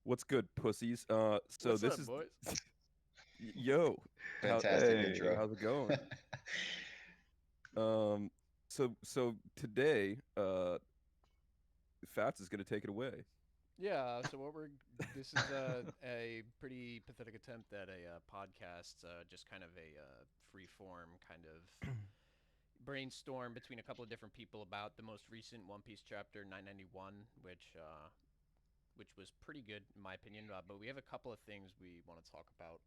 What's good, pussies? So What's this up, is boys? yo. Fantastic Hey, intro. how's it going? Um, so today, Fats is gonna take it away. Yeah, so this is a pretty pathetic attempt at a podcast, just kind of a free form kind of brainstorm between a couple of different people about the most recent One Piece chapter 991, which was pretty good in my opinion. But we have a couple of things we want to talk about.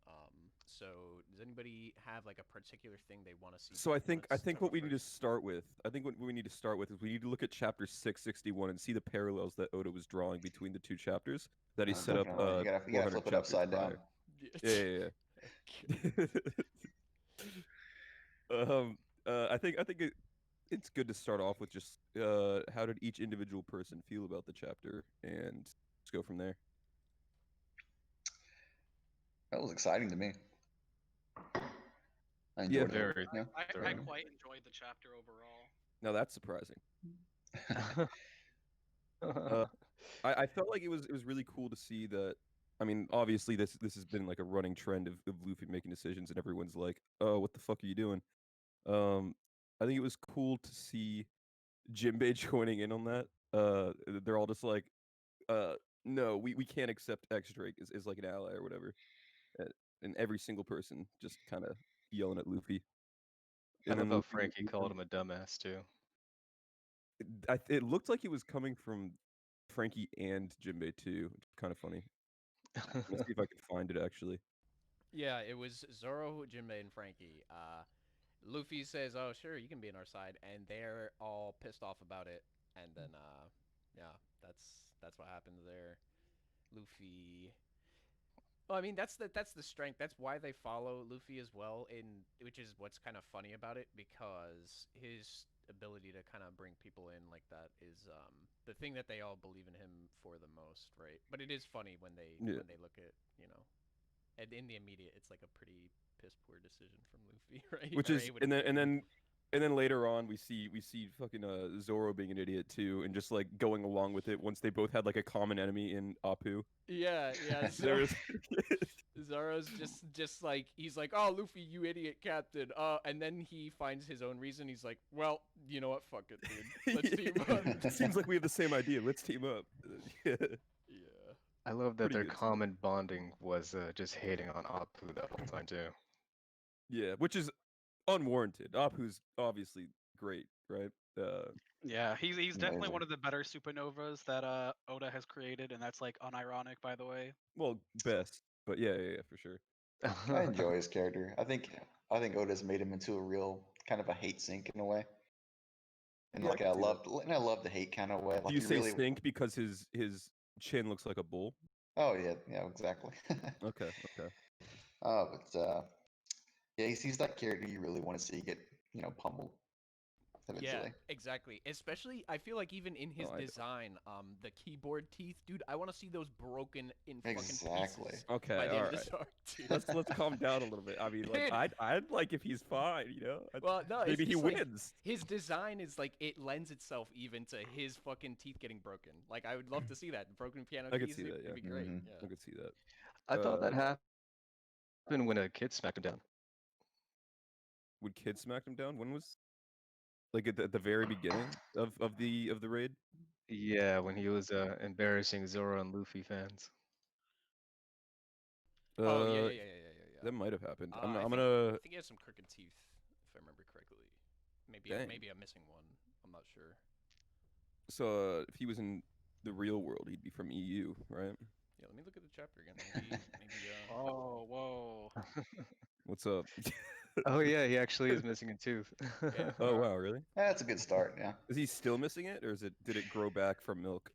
So does anybody have like a particular thing they want to see? So I Want think I to think talk what about we need to first? start with, I think what we need to start with is we need to look at chapter 661 and see the parallels that Oda was drawing between the two chapters that he set up Definitely. You gotta 400 flip it chapters upside down. prior. Yeah, yeah, yeah. um, I think it's good to start off with just how did each individual person feel about the chapter, and just go from there. That was exciting to me. I Yeah, enjoyed it. Very Yeah. thorough. I quite enjoyed the chapter overall. now that's surprising. Uh, I felt like it was really cool to see that. I mean, obviously this has been like a running trend of Luffy making decisions, and everyone's like, "Oh, what the fuck are you doing?" Um, I think it was cool to see Jinbei joining in on that. They're all just like, "Uh, no, we can't accept X Drake is like an ally or whatever," uh, and every single person just kind of yelling at Luffy, I and love then how Luffy Frankie rebuked called him. him a dumbass too. It looked like it was coming from Frankie and Jinbei too, which is kind of funny. Let me see if I can find it actually. Yeah, it was Zoro, Jinbei, and Frankie. Luffy says, "Oh, sure, you can be on our side," and they're all pissed off about it. And then, yeah, that's what happened there. Luffy. Well, I mean, that's the strength. That's why they follow Luffy as well. In which is what's kind of funny about it because his ability to kind of bring people in like that is the thing that they all believe in him for the most, right? But it is funny Yeah, when they look at and in the immediate, it's like a pretty piss poor decision from Luffy, right? which Or is A would agree. and then later on we see fucking Zoro being an idiot too, and just like going along with it once they both had like a common enemy in Apu. Yeah, yeah. There was Zoro's just like he's like, "Oh, Luffy, you idiot captain." And then he finds his own reason. He's like, "Well, you know what? Fuck it, dude. Let's team up." It seems like we have the same idea. Let's team up. Yeah, Yeah. I love that pretty their good scene. common bonding was just hating on Apu that whole time too. Yeah, which is unwarranted. Apu's obviously great, right? Yeah, he's definitely Amazing. one of the better supernovas that Oda has created, and that's like unironic, by the way. Well, best, but yeah, for sure. I enjoy his character. I think Oda's made him into a real kind of a hate sink in a way. And Yeah, I like can see that. I love the hate kind of way. Do Like you he say really stink because his chin looks like a bull? Oh yeah, yeah, exactly. Okay, okay. But yeah, he's that character you really want to see get, pummeled Yeah, eventually. exactly. Especially, I feel like even in Oh, his design, the keyboard teeth, dude. I want to see those broken in fucking Exactly. pieces okay, by the all end of right. this arc, dude. Let's calm down a little bit. I mean, like Dude, I'd like if he's fine, you know. well, no, it's Maybe he just like wins. his design is like it lends itself even to his fucking teeth getting broken. Like I would love to see that broken piano I could keys. see that. It'd Yeah, be great. Hmm. Yeah. I could see I that. thought that happened when a kid smacked him down. Would Kid smack him down? When was like at the very beginning of the raid? Yeah, when he was embarrassing Zoro and Luffy fans. Oh yeah, yeah, Uh, yeah, yeah, yeah, yeah. that might have happened. I I'm think gonna. he has some crooked teeth, if I remember correctly. Dang. Maybe a missing one. I'm not sure. So if he was in the real world, he'd be from EU, right? Yeah, let me look at the chapter again. Maybe. Oh, whoa. What's up? Oh yeah, he actually is missing a tooth. Yeah. Oh wow, really? That's a good start. Yeah. Is he still missing it, or did it grow back from milk?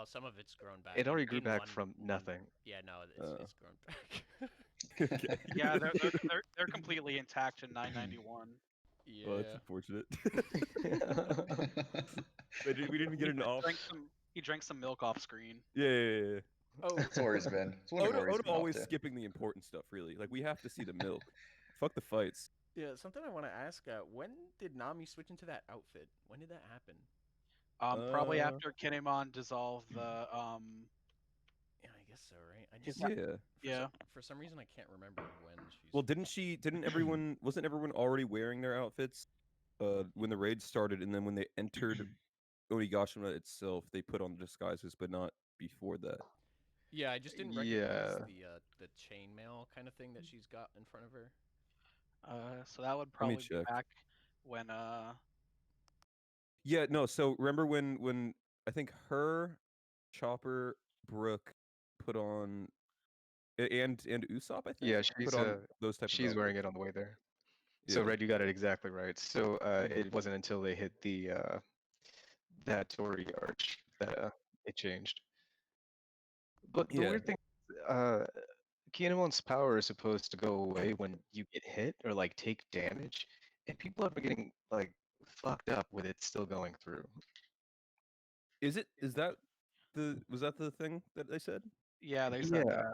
Some of it's grown back. It already grew In back one from one. nothing. Yeah, no, Uh, it's grown back. okay. Yeah, they're completely intact in 991. Well, that's Yeah. unfortunate. We didn't get He an off. drank some milk off screen. Yeah. Oh, That's where he's been. It's wondering where he's Oda been off always to. skipping the important stuff. Really, like we have to see the milk. Fuck the fights. yeah. Something I want to ask. When did Nami switch into that outfit? When did that happen? Probably Uh, after Kinemon dissolved the Yeah, I guess so, right? I He's just not- Yeah. Yeah. for some reason I can't remember when she's. Well, didn't everyone wasn't everyone already wearing their outfits when the raid started, and then when they entered Onigashima itself, they put on disguises, but not before that. Yeah, I just didn't recognize Yeah. the chainmail kind of thing that she's got in front of her. So that would me probably be check. back when Yeah, no. So remember when I think her, Chopper, Brooke put on, and Usopp, I think Yeah, put on those type of she's wearing outfits. it on the way there. So Yeah. Red, you got it exactly right. So Mhm. it wasn't until they hit the that Torii arch that it changed. But the Yeah. weird thing, uh, Kinemon's power is supposed to go away when you get hit or like take damage, and people have been getting like fucked up with it still going through. Is it? Is that was that the thing that they said? yeah, they said Yeah,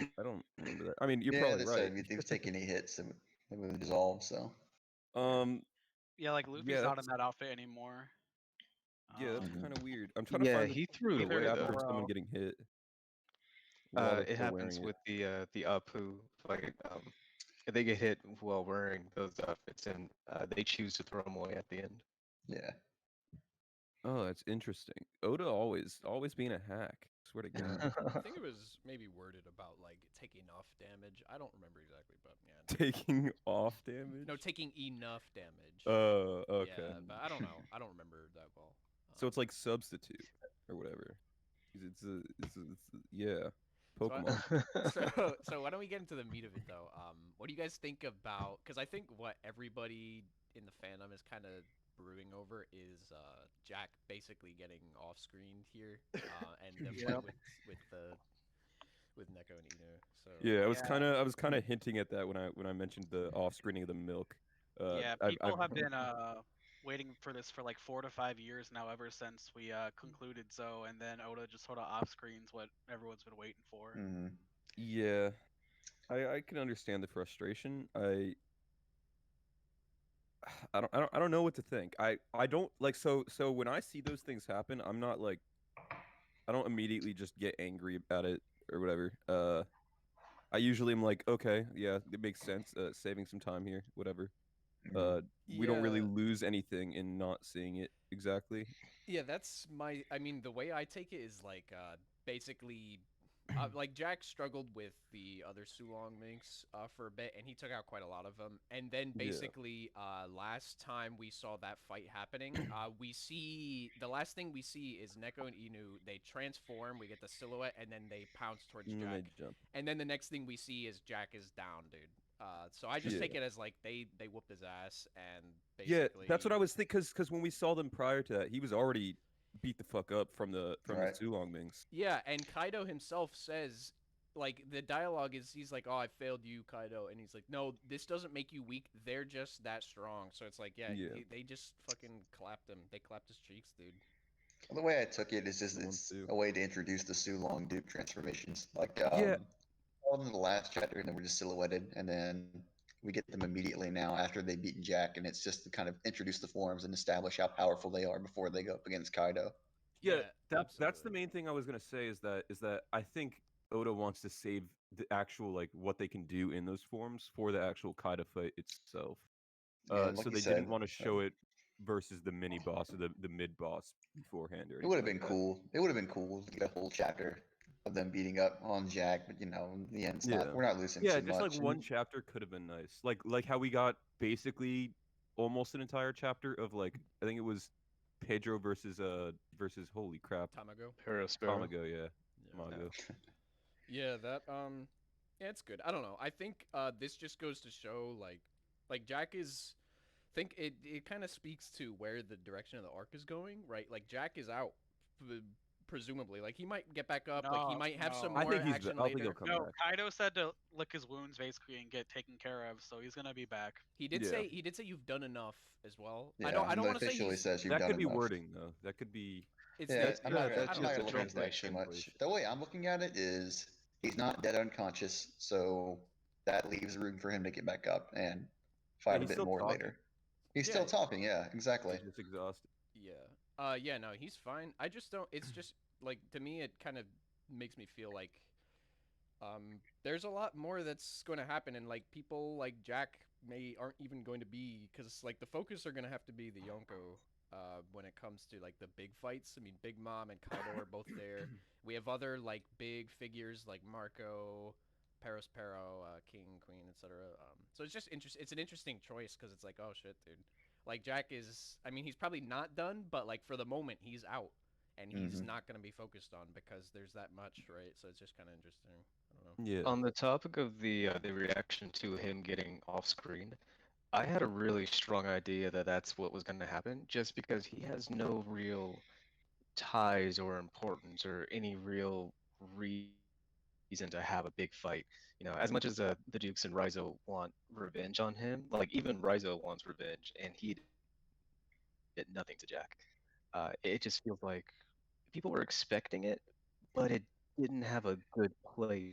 that. I don't remember that. I mean, you're Yeah, probably they right. said if they take any hits, it would dissolve. So Yeah, like Luffy's Yeah, not that's in that outfit anymore. yeah, that's Mhm. kind of weird. I'm trying to yeah, find he threw it neither the away did chapter though. of someone Zoro. getting hit while they're It still happens wearing with the Apu, like if they get hit while wearing those outfits, and they choose to throw them away at the end. yeah. Oh, that's interesting. Oda always being a hack. Swear to God. I think it was maybe worded about like taking off damage. I don't remember exactly, but yeah. Taking off damage. No, taking enough damage. Okay. Yeah, but I don't know. I don't remember that well. So it's like substitute or whatever. Yeah. So Pokemon. so why don't we get into the meat of it though? What do you guys think about? Because I think what everybody in the fandom is kind of brewing over is Jack basically getting off screen here, and the Yep. fight with Neko and Inu. So Yeah, I was Yeah. kind of hinting at that when I mentioned the off screening of the milk. Yeah, I've people have heard- been waiting for this for like 4 to 5 years now, ever since we concluded Zo, and then Oda just sort of off screens what everyone's been waiting for. Hmm. Yeah, I can understand the frustration. I don't know what to think. I don't like so when I see those things happen, I'm not like I don't immediately just get angry at it or whatever. I usually am like, okay, yeah, it makes sense. Saving some time here, whatever. We don't really Yeah. lose anything in not seeing it exactly. Yeah, that's my. I mean, the way I take it is like basically, like Jack struggled with the other Sulong minks for a bit, and he took out quite a lot of them. And then Yeah. basically, last time we saw that fight happening, we see the last thing we see is Neko and Inu. They transform. We get the silhouette, and then they pounce towards And then Jack. they jump. And then the next thing we see is Jack is down, dude. So I just take Yeah. it as like they whooped his ass and Yeah, basically. that's what I was thinking. Because when we saw them prior to that, he was already beat the fuck up from the Right. Sulong Mings. Yeah, and Kaido himself says, like, the dialogue is, he's like, oh, I failed you, Kaido. And he's like, no, this doesn't make you weak. They're just that strong. So it's like, yeah, Yeah. they just fucking clapped him. They clapped his cheeks, dude. The way I took it is just One, it's two. a way to introduce the Sulong Duke transformations. Like Yeah. all in the last chapter, and then we're just silhouetted, and then we get them immediately now after they beat Jack, and it's just to kind of introduce the forms and establish how powerful they are before they go up against Kaido. Yeah, that's the absolutely. main thing I was gonna say is that I think Oda wants to save the actual like what they can do in those forms for the actual Kaido fight itself. Yeah, like So you they said, didn't want to show it versus the mini boss or the mid boss beforehand. Or it would have anything been like that. cool. It would have been cool to get a whole chapter of them beating up on Jack, but in the end, it's Yeah. not. We're not losing Yeah, too just much. like one chapter could have been nice. Like how we got basically almost an entire chapter of like I think it was Pedro versus holy crap Tamago. Perospero. Tamago, yeah. Yeah. Tamago. Yeah, that yeah, it's good. I don't know. I think this just goes to show like Jack is think it kind of speaks to where the direction of the arc is going, right? Like Jack is out presumably. Like he might get back up, like he No, might have some no. I more think action I think later. he'll come No, back. Kaido said to lick his wounds basically and get taken care of, so he's gonna be back. He did Yeah. say you've done enough as well. Yeah, I don't want to say officially he's, says you've That done could be enough. wording though. That could be it's Yeah, the, I'm yeah, not gonna, that's I'm just not a gonna look into that translation. too much. translation. The way I'm looking at it is he's not dead unconscious, so that leaves room for him to get back up and fight a he's bit still more talking. later. He's Yeah. still talking, yeah, exactly. He's just exhausted. yeah. Yeah, no, he's fine. I just don't. It's just like to me, it kind of makes me feel like there's a lot more that's going to happen, and like people like Jack aren't even going to be, because like the focus are going to have to be the Yonko when it comes to like the big fights. I mean, Big Mom and Kaido are both there. We have other like big figures like Marco, Perospero, King, Queen, etc. So it's just It's an interesting choice because it's like, oh shit, dude. Like Jack is, I mean, he's probably not done, but like for the moment, he's out, and he's Mhm. not going to be focused on because there's that much, right? So it's just kind of interesting. I don't know. Yeah. On the topic of the reaction to him getting off screen, I had a really strong idea that that's what was going to happen, just because he has no real ties or importance or any real reason to have a big fight. You know, as much as the Dukes and Raizo want revenge on him, like even Raizo wants revenge, and he did nothing to Jack. It just feels like people were expecting it, but it didn't have a good place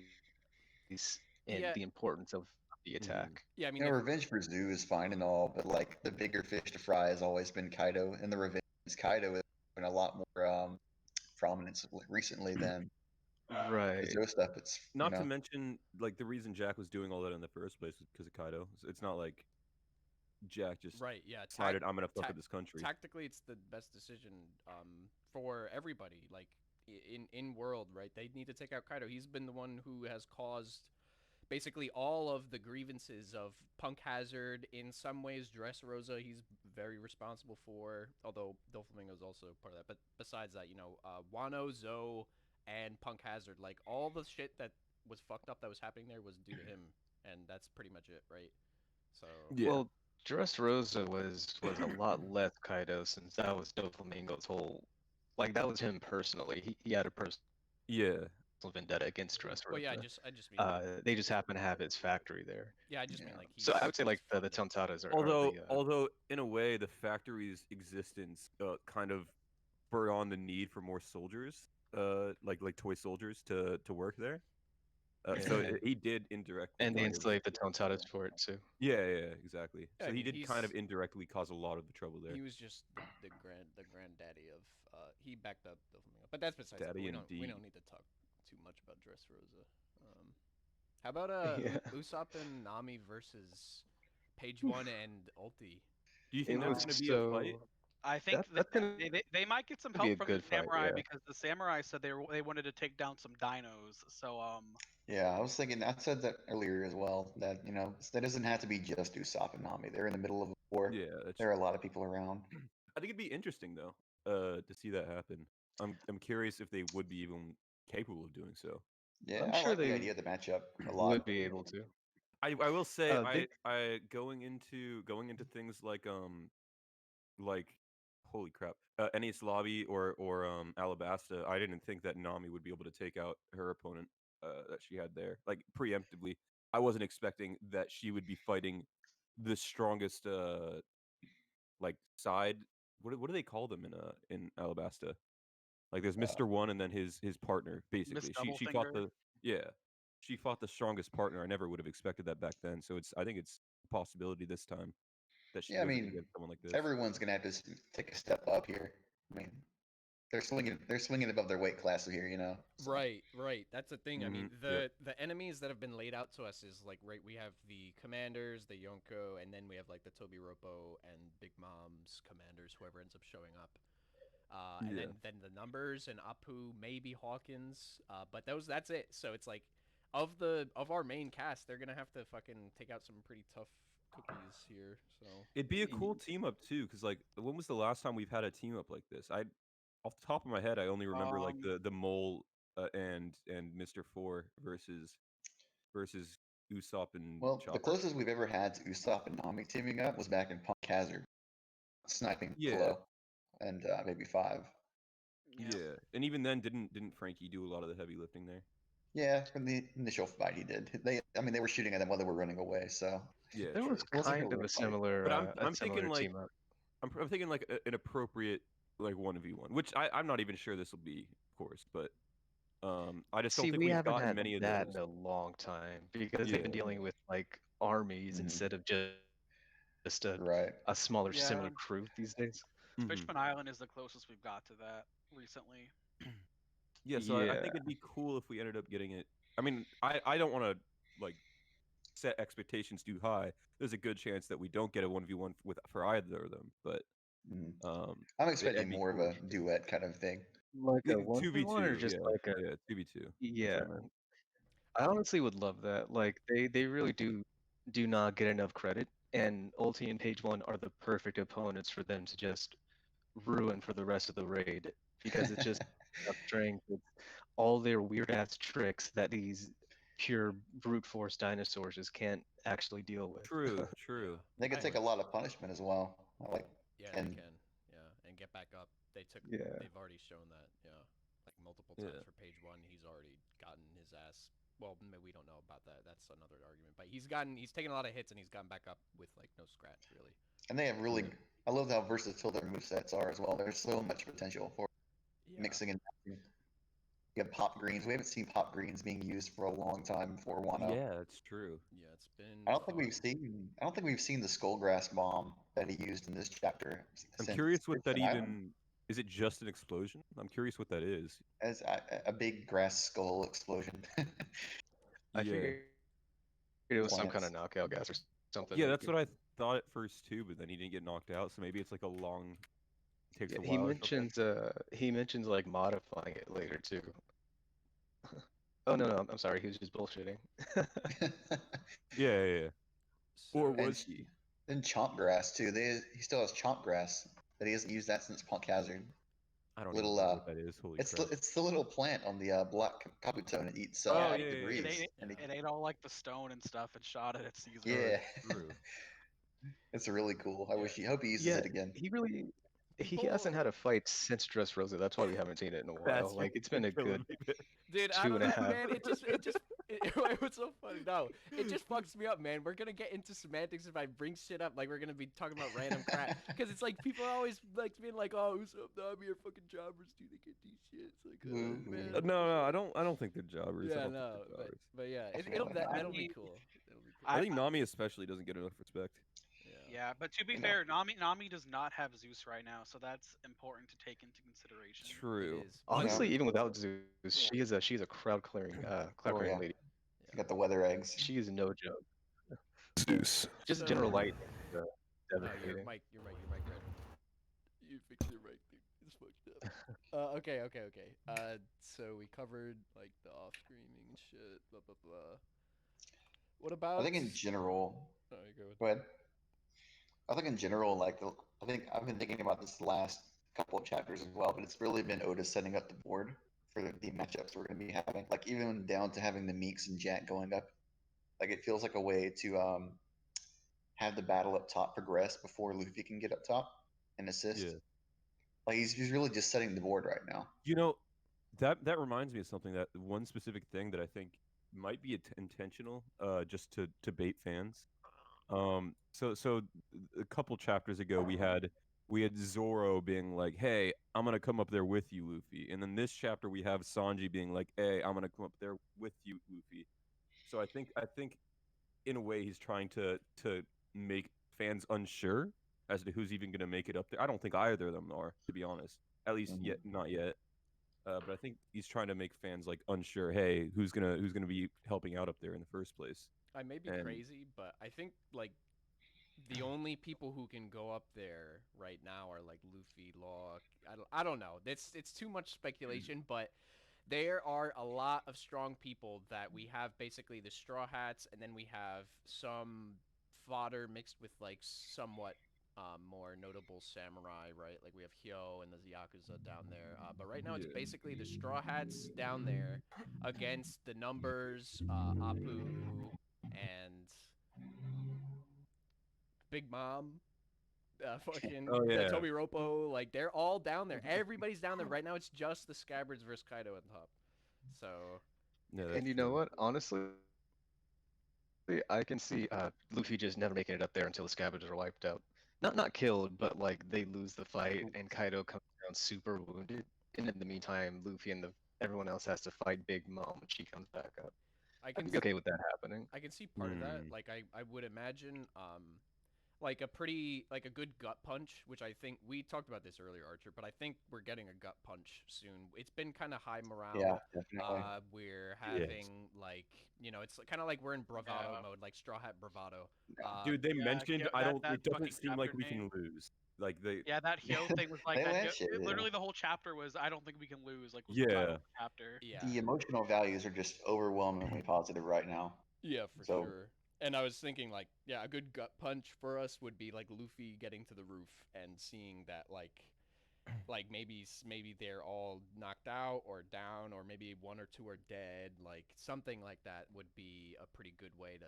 in Yeah, the importance of the Mhm. attack. yeah. I mean, You know, they've revenge for Zoo is fine and all, but like the bigger fish to fry has always been Kaido, and the revenge Kaido is been a lot more prominence recently than the Right. Zoo stuff. It's Not to mention, like the reason Jack was doing all that in the first place was because of Kaido. It's not like Jack just right. Yeah, decided I'm gonna fuck with this country. tactically, it's the best decision for everybody. Like in world, right? They need to take out Kaido. He's been the one who has caused basically all of the grievances of Punk Hazard. In some ways, Dressrosa, he's very responsible for. Although Doflamingo is also part of that. But besides that, Wano, Zoe, and Punk Hazard, like all the shit that was fucked up that was happening there was due to him, and that's pretty much it, right? So Yeah. Well, Dressrosa was a lot less Kaido since that was Doflamingo's whole, like that was him personally. He had a personal Yeah. vendetta against well, yeah, Dressrosa. I just mean like, They just happen to have his factory there. yeah, I just mean yeah. like So I he's would say he's like the funded. Tontadas are Although, the although in a way, the factory's existence kind of spurred on the need for more soldiers, like toy soldiers to work there. So yeah, he did indirectly and they kind of. enslaved the Tontadas for it too. Yeah, exactly. Yeah, So I he mean did kind of indirectly cause a lot of the trouble there. he was just the granddaddy of he backed up Doflamingo. But that's besides the point. Daddy We indeed. don't need to talk too much about Dressrosa. How about Yeah, Usopp and Nami versus Page One and Ulti? Do you it think that's was gonna be a fight? so I think that's gonna they might get some be help a from the good fight. samurai Yeah. because the samurai said they wanted to take down some dinos. So Yeah, I was thinking. I said that earlier as well. That that doesn't have to be just Usopp and Nami. They're in the middle of a war. Yeah, that's There are true. a lot of people around. I think it'd be interesting though, to see that happen. I'm curious if they would be even capable of doing so. Yeah, I'm I sure like the they idea of the matchup a lot. would be able to. I will say They I going into things like holy crap, Enies Lobby or Alabasta. I didn't think that Nami would be able to take out her opponent that she had there, like preemptively. I wasn't expecting that she would be fighting the strongest like side. What do they call them in Alabasta? Like there's Uh, Mr. One and then his partner Miss basically. She fought Doublefinger. the yeah. She fought the strongest partner. I never would have expected that back then. So I think it's a possibility this time that she yeah, I goes up mean, against someone like this. everyone's gonna have to take a step up here. I mean, they're swinging above their weight class here. So Right. That's the thing. I mean, Yep. the enemies that have been laid out to us is like, right. We have the commanders, the Yonko, and then we have like the Toby Roppo and Big Mom's commanders, whoever ends up showing up. And Yeah. then the numbers and Apu, maybe Hawkins, but that's it. So it's like, of our main cast, they're gonna have to fucking take out some pretty tough cookies here. So It'd be a cool team up too, because like when was the last time we've had a team up like this? Off the top of my head, I only remember like Um, the mole and Mr. Four versus Usopp and well, the Chopper. closest we've ever had to Usopp and Nami teaming up was back in Punk Hazard, sniping Yeah, Flo, and maybe Five. yeah. yeah, and even then, didn't Frankie do a lot of the heavy lifting there? Yeah, from the initial fight he did. I mean, they were shooting at them while they were running away, so Yeah, there was true. it wasn't a kind of real a fight. similar But a I'm thinking similar like team up. I'm thinking like an appropriate like 1v1, which I'm not even sure this will be, of course, but I just don't See, think we we've haven't gotten had many of that those. in a long time because they've Yeah, been dealing with like armies Mhm. instead of just Right. a smaller Yeah. similar crew these days. hmm Fishman Island is the closest we've got to that recently. Yeah, so I Yeah. think it'd be cool if we ended up getting it. I mean, I don't want to like set expectations too high. There's a good chance that we don't get a 1v1 with for either of them, but Mhm. um, I'm it'd expecting be more of cool. a duet kind of thing. Like a 1v1 or 2v2, just yeah, like a yeah, 2v2. yeah. That's what I meant. I honestly would love that. Like they really do not get enough credit, and Ulti and Page One are the perfect opponents for them to just ruin for the rest of the raid because it's just enough strength. It's all their weird ass tricks that these pure brute force dinosaurs just can't actually deal with. True, true. They can I- take a lot of punishment as well. Like, Yeah, they and can. Yeah, and get back up. Yeah. They've already shown that. Yeah, like multiple Yeah. times for Page One, he's already gotten his ass. Well, we don't know about that. That's another argument. But he's taken a lot of hits and he's gotten back up with like no scratch really. they have really. Yeah. I love how versatile their movesets are as well. There's so much potential for Yeah. mixing and matching. You have pop greens. We haven't seen pop greens being used for a long time before Wano. Yeah, that's true. Yeah, it's been. I don't think we've fun. seen. I don't think we've seen the Skullgrass bomb that he used in this chapter. I'm since curious what that Fishman Island. even is. It just an explosion? I'm curious what that is. As a big grass skull explosion. I Yeah. figured it was some kind Plants. of knockout gas or something. Yeah, that's what I thought at first too, but then he didn't get knocked out, so maybe it's like a long. Takes Yeah, a while. or something. he mentions like modifying it later too. Oh no, I'm sorry, he was just bullshitting. Yeah. Or So- was he? Then chomp grass too. He still has chomp grass, but he hasn't used that since Punk Hazard. I don't Little, even know what that is. Holy crap! It's the little plant on the black Kabuto, and it eats Oh, yeah, debris. It ate, and it ate all like the stone and stuff and shot at its user. yeah, True. it's really cool. I wish Yeah. hope he uses Yeah, it again. he hasn't had a fight since Dressrosa. That's why we haven't seen it in a while. Like it's been a good Dude, I 2.5. don't know, man. It was so funny. No, it just fucks me up, man. We're gonna get into semantics if I bring shit up. Like we're gonna be talking about random crap because it's like people are always like being like, "Oh, who's up, Nami? Or fucking jobbers, dude? They get these shits." Like, Woo, man. woo. No, I don't think they're jobbers. I Yeah, don't think no, they're jobbers. but yeah, I it'll forgot about that'll be that. cool. It'll be cool. I think Nami especially doesn't get enough respect. Yeah, but to be You know. fair, Nami does not have Zeus right now, so that's important to take into consideration. True. It is. Honestly, even without Zeus, she's a crowd clearing yeah. lady. You got the weather eggs. She is no joke. Zeus. Just So- general light. Your Devastating. mic, red. You fix your mic, dude. It's fucked up. Okay. So we covered like the off screaming and shit. Blah blah blah. What about? I think in general. Oh, you go with Go ahead. I think in general, I think I've been thinking about this last couple of chapters as well, but it's really been Oda setting up the board for the matchups we're going to be having. Like even down to having the Meeks and Jack going up. Like it feels like a way to have the battle up top progress before Luffy can get up top and assist. Yeah. Like he's really just setting the board right now. You know, that reminds me of something. That one specific thing that I think might be intentional, just to bait fans. So a couple chapters ago we had Zoro being like, "Hey, I'm gonna come up there with you, Luffy," and then this chapter we have Sanji being like, "Hey, I'm gonna come up there with you, Luffy." So I think in a way he's trying to make fans unsure as to who's even gonna make it up there. I don't think either of them are, to be honest. At least Mhm. yet, not yet. But I think he's trying to make fans like unsure. Hey, who's gonna be helping out up there in the first place? I may be And- crazy, but I think like the only people who can go up there right now are like Luffy, Law. I don't know. It's too much speculation, but there are a lot of strong people that we have. Basically, the Straw Hats, and then we have some fodder mixed with like somewhat more notable samurai, right? Like we have Hyo and the Yakuza down there. But right now, it's Yeah. basically the Straw Hats down there against the numbers, Apu, and Big Mom, fucking Oh, yeah. Toby Ropo, like they're all down there. Everybody's down there right now. It's just the Scabbards versus Kaido at the top. So Yeah, And that's you know true. what? Honestly, I can see Luffy just never making it up there until the Scabbards are wiped out. Not killed, but like they lose the fight and Kaido comes down super wounded. And in the meantime, Luffy and everyone else has to fight Big Mom when she comes back up. I I'd can be okay with that happening. I can see part of that. Hmm. Like I would imagine like a good gut punch, which I think we talked about this earlier, Archer, but I think we're getting a gut punch soon. It's been kind of high morale. Yeah, definitely. We're Yes. having like, it's kind of like we're in bravado Yeah. mode, like Straw Hat bravado. Dude, they yeah, mentioned that- it that doesn't fucking seem like chapter we can name. lose. Like they Yeah, that Hyo thing was like They that. went Hyo- shit, yeah. Literally, the whole chapter was, I don't think we can lose. Like, was the title Yeah. of the chapter. Yeah, The emotional values are just overwhelmingly positive right now. yeah, for So- sure. And I was thinking like, yeah, a good gut punch for us would be like Luffy getting to the roof and seeing that like maybe they're all knocked out or down, or maybe one or two are dead. Like something like that would be a pretty good way to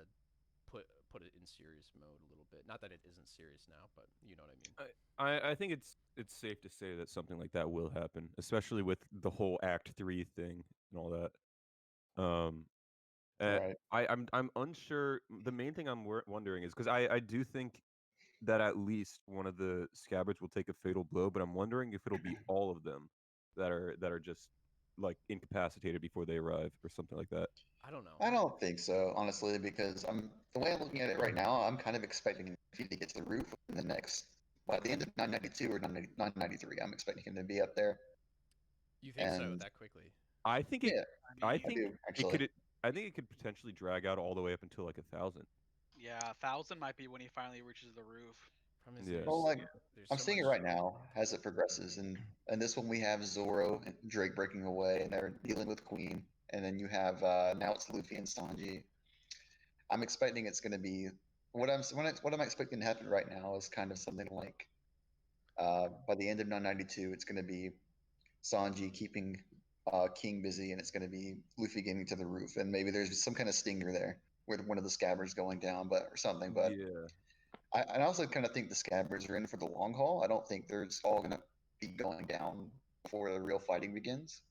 put it in serious mode a little bit. Not that it isn't serious now, but you know what I mean. I think it's safe to say that something like that will happen, especially with the whole Act 3 thing and all that. Right. I'm unsure. The main thing I'm wondering is because I do think that at least one of the scabbards will take a fatal blow, but I'm wondering if it'll be all of them that are just like incapacitated before they arrive or something like that. I don't know. I don't think so, honestly, because the way I'm looking at it right now, I'm kind of expecting Luffy to get to the roof in the next, by the end of 992 or 993. I'm expecting him to be up there. You think so and- that quickly? I think it. Yeah, I mean, think do, it actually. could. I think it could potentially drag out all the way up until like 1,000. Yeah, 1,000 might be when he finally reaches the roof. Problem is Yeah. there's- Well, like, there's I'm so seeing it much- right now as it progresses, and this one we have Zoro and Drake breaking away, and they're dealing with Queen, and then you have now it's Luffy and Sanji. I'm expecting it's going to be what I'm expecting to happen right now is kind of something like by the end of 992, it's going to be Sanji keeping King busy, and it's going to be Luffy getting to the roof, and maybe there's some kind of stinger there with one of the scabbards going down, or something. But yeah. I also kind of think the scabbards are in for the long haul. I don't think they're all going to be going down before the real fighting begins.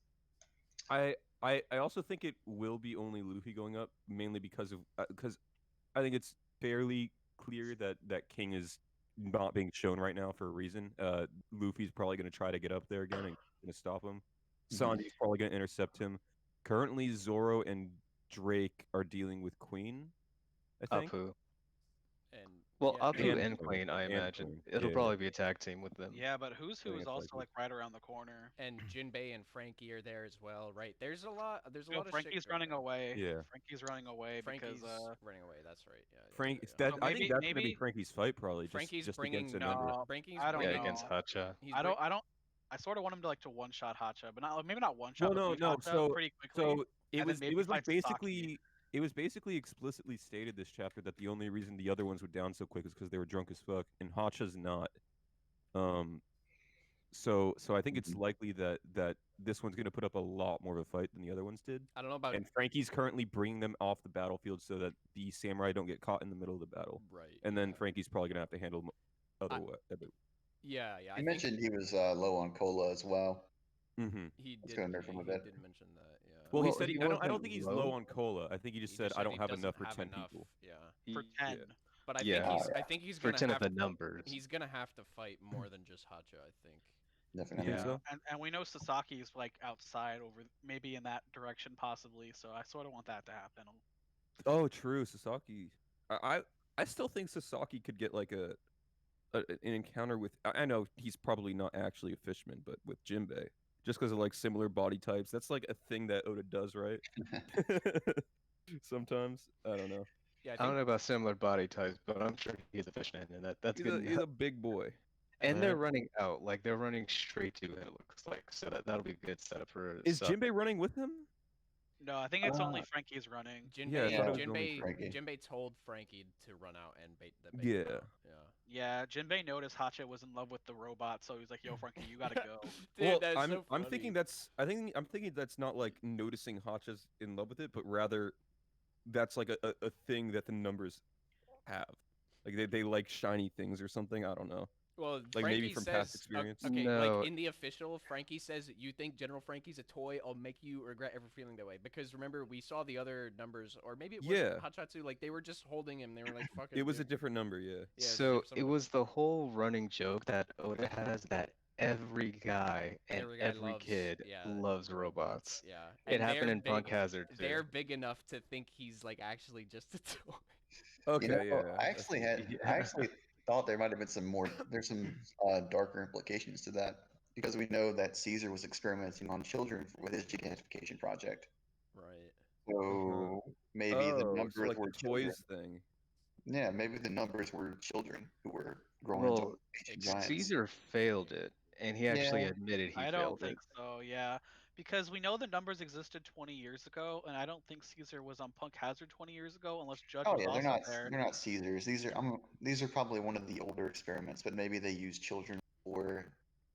I also think it will be only Luffy going up, mainly because I think it's fairly clear that King is not being shown right now for a reason. Luffy's probably going to try to get up there again and going to stop him. Mhm. Sanji's probably going to intercept him. Currently, Zoro and Drake are dealing with Queen, I think. Apu. And Well, yeah, Apu and and Queen, Queen, I and imagine. Queen, It'll yeah. probably be a tag team with them. Yeah, but Who's Who think is it's also likely. like right around the corner. and Jinbei and Frankie are there as well, right? There's a lot of Frankie's shit going running on. away. Yeah. Frankie's running away Frankie's because running away. That's right. Yeah. Frank, yeah. that, So I think maybe- that's going to be maybe- Frankie's fight, probably. Frankie's just bringing against a number. No, Frankie's I don't Yeah, bringing, know. against Hacha. He's I don't. I sort of want him to like to one shot Hacha, but not maybe not one shot. Well, but no, beat Hacha so- pretty quickly. So it and then was maybe like fight Sasaki. it was basically explicitly stated this chapter that the only reason the other ones were down so quick is because they were drunk as fuck, and Hacha's not. So I think it's likely that this one's going to put up a lot more of a fight than the other ones did. I don't know about And Frankie's currently bringing them off the battlefield so that the samurai don't get caught in the middle of the battle. right. And then yeah. Frankie's probably going to have to handle other way. Yeah. I You think mentioned he was low on cola as well. Mm-hmm. he Let's did. go in there for a he bit. did mention that. Yeah. Well, he Well, said he I don't wasn't think he's low. low on cola. I think he just He said I don't he have doesn't enough for have 10 enough. people. Yeah. For 10. But I Yeah. think he's For gonna 10 have of the numbers. he's gonna have to fight more than just Hacha. I think. Definitely. Yeah. so? And we know Sasaki's like outside over maybe in that direction possibly, so I sort of want that to happen. Oh, true, Sasaki. I still think Sasaki could get like an encounter with. I know he's probably not actually a fishman, but with Jinbei, just because of like similar body types. That's like a thing that Oda does, right? Sometimes I don't know. Yeah. I don't know about similar body types, but I'm sure he's a fishman, and that's good. He's a big boy. And they're running out, like they're running straight to it. It looks like so that'll be a good setup for. Is Sub- Jinbei running with him? No, I think it's only Frankie's running. Jinbei, I thought it was only Frankie. Jinbei told Frankie to run out and bait the Yeah. him out. Yeah, Jinbei noticed Hacha was in love with the robot, so he's like, "Yo, Frankie, you gotta go." Dude, Well, that's I'm so I'm funny. thinking that's not like noticing Hacha's in love with it, but rather that's like a thing that the numbers have. Like they like shiny things or something. I don't know. Well, Like, maybe Frankie from says, past experience? Okay, No. like in the official, Frankie says you think General Frankie's a toy. I'll make you regret ever feeling that way. Because remember, we saw the other numbers, or maybe it was Yeah. Hachatsu. Like they were just holding him. They were like, "Fuck it." It was a dude." different number, yeah. Yeah, so some it of was the whole running joke that Oda has that every guy and Every guy every loves- kid yeah, loves robots. Yeah, It and happened they're in Punk big- Hazard too. They're big enough to think he's like actually just a toy. Okay, You know, yeah. I actually had Yeah. I actually thought there might have been some more. There's some darker implications to that because we know that Caesar was experimenting on children with his gigantification project. Right. So maybe the Oh, so numbers like the were children. toys thing. Yeah, maybe the numbers were children who were growing Well, into ancient giants. Caesar failed it, and he actually Yeah. admitted he I don't failed it. think so. Yeah, because we know the numbers existed 20 years ago, and I don't think Caesar was on Punk Hazard 20 years ago, unless Judge Oh was yeah, also there. they're not Caesars. These are probably one of the older experiments, but maybe they used children for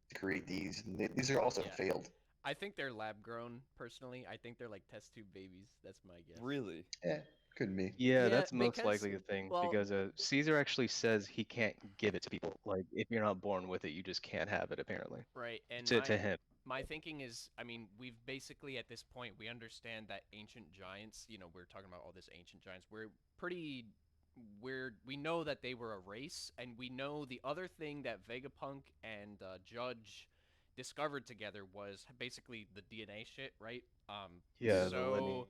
to create these. These are also Yeah. failed. I think they're lab grown. Personally, I think they're like test tube babies. That's my guess. Really? Could be. Yeah, Yeah, that's most because- likely the thing well- because Caesar actually says he can't give it to people. Like if you're not born with it, you just can't have it. Apparently, Right. And to him. my thinking is, I mean, we've basically at this point we understand that ancient giants. You know, we're talking about all this ancient giants. We know that they were a race, and we know the other thing that Vegapunk and Judge discovered together was basically the DNA shit, right? Yeah, the So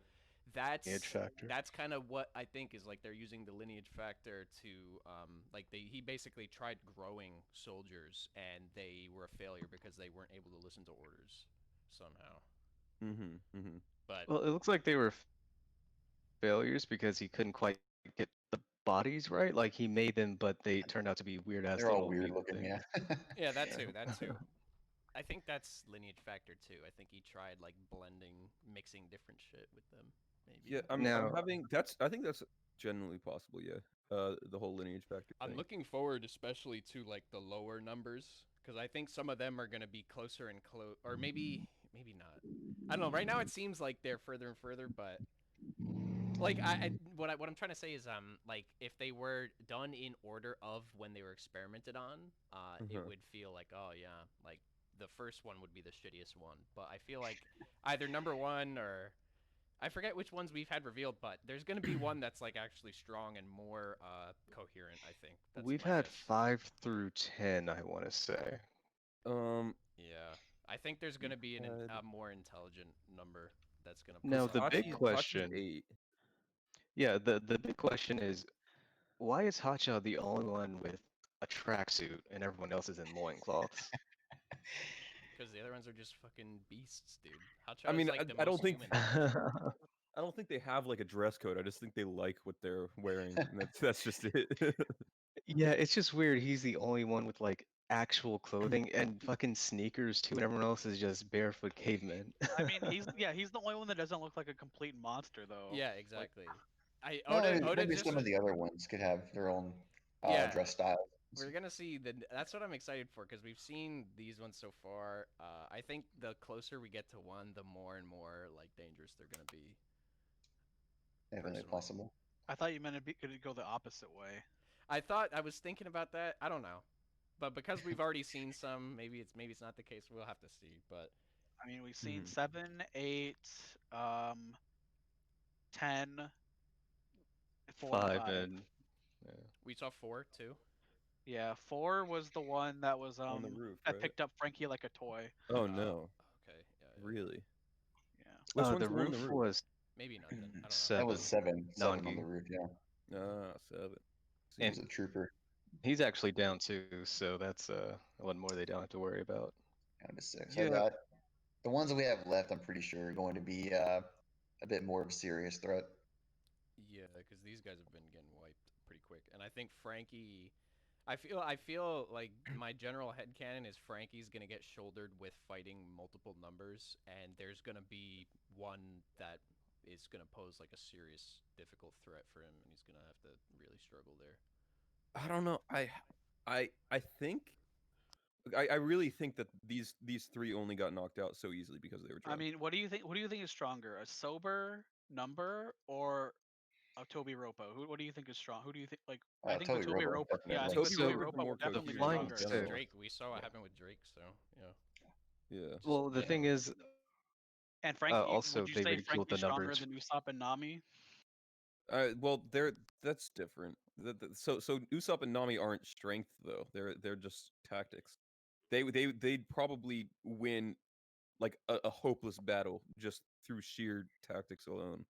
that's lineage factor. that's kind of what I think is like they're using the lineage factor to like he basically tried growing soldiers and they were a failure because they weren't able to listen to orders somehow. But Well, it looks like they were failures because he couldn't quite get the bodies right. Like he made them, but they turned out to be weird ass. They're all little weird weak looking. things. Yeah. yeah, that too. I think that's lineage factor too. I think he tried like mixing different shit with them. Maybe. Yeah, I'm Now- having I think that's generally possible. Yeah, the whole lineage factor. I'm thing. looking forward especially to like the lower numbers because I think some of them are going to be closer and or maybe not. I don't know. Right now it seems like they're further and further, but like what I'm trying to say is like if they were done in order of when they were experimented on, it Mhm. would feel like, oh yeah, like the first one would be the shittiest one. But I feel like either number one or I forget which ones we've had revealed, but there's going to be one that's like actually strong and more coherent, I think. That's We've my had guess. 5 through 10, I want to say. Yeah. I think there's going to be had- a more intelligent number that's going to Now, push the out big the- question- 8. Yeah, the big question is, why is Hotshot the only one with a tracksuit and everyone else is in loincloths? Because the other ones are just fucking beasts, dude. Hotshot I mean, is like the I don't most think- human. I don't think they have like a dress code. I just think they like what they're wearing. And that's just it. Yeah, it's just weird. He's the only one with like actual clothing and fucking sneakers too, and everyone else is just barefoot cavemen. I mean, he's the only one that doesn't look like a complete monster though. Yeah, exactly. Maybe Oda just some of the other ones could have their own Yeah. dress style. We're gonna see that's what I'm excited for because we've seen these ones so far. I think the closer we get to one, the more and more like dangerous they're gonna be. Definitely personally. possible. I thought you meant it'd go the opposite way. I was thinking about that. I don't know, but because we've already seen some, maybe it's not the case. We'll have to see. But I mean, we've seen Mhm. 7, 8, 10, 4, and 5 5. and we saw 4 too. Yeah, 4 was the one that was On the roof, that right? picked up Frankie like a toy. Oh no, Okay. Yeah. really? Yeah. Which one's the one on roof was Maybe not then. I don't know. That was 7 on Nangi. the roof. Yeah, Ah, 7. he was a trooper. he's actually down too, so that's one more they don't have to worry about. Kind of a 6. So Yeah. the ones that we have left, I'm pretty sure, are going to be a bit more of a serious threat. Yeah, because these guys have been getting wiped pretty quick, and I think Frankie. I feel like my general headcanon is Frankie's gonna get shouldered with fighting multiple numbers, and there's gonna be one that is gonna pose like a serious, difficult threat for him, and he's gonna have to really struggle there. I don't know. I think. I really think that these 3 only got knocked out so easily because they were I drunk. mean, what do you think? What do you think is stronger, a sober number or a Toby Ropo? What do you think is strong? Who do you think like? I think Toby the Toby Ropo, Ropo. Yeah, I definitely. think the Toby Toby Ropo Ropo more would definitely be coherent stronger. in Flying general. Drake, we saw what happened with Drake, so yeah. Yeah. Well, the Yeah. thing is, And Frankie, also, would you they say ridiculed Frankie's the stronger numbers. than Usopp and Nami? Well, that's different. So Usopp and Nami aren't strength though. They're just tactics. They'd probably win like a hopeless battle just through sheer tactics alone.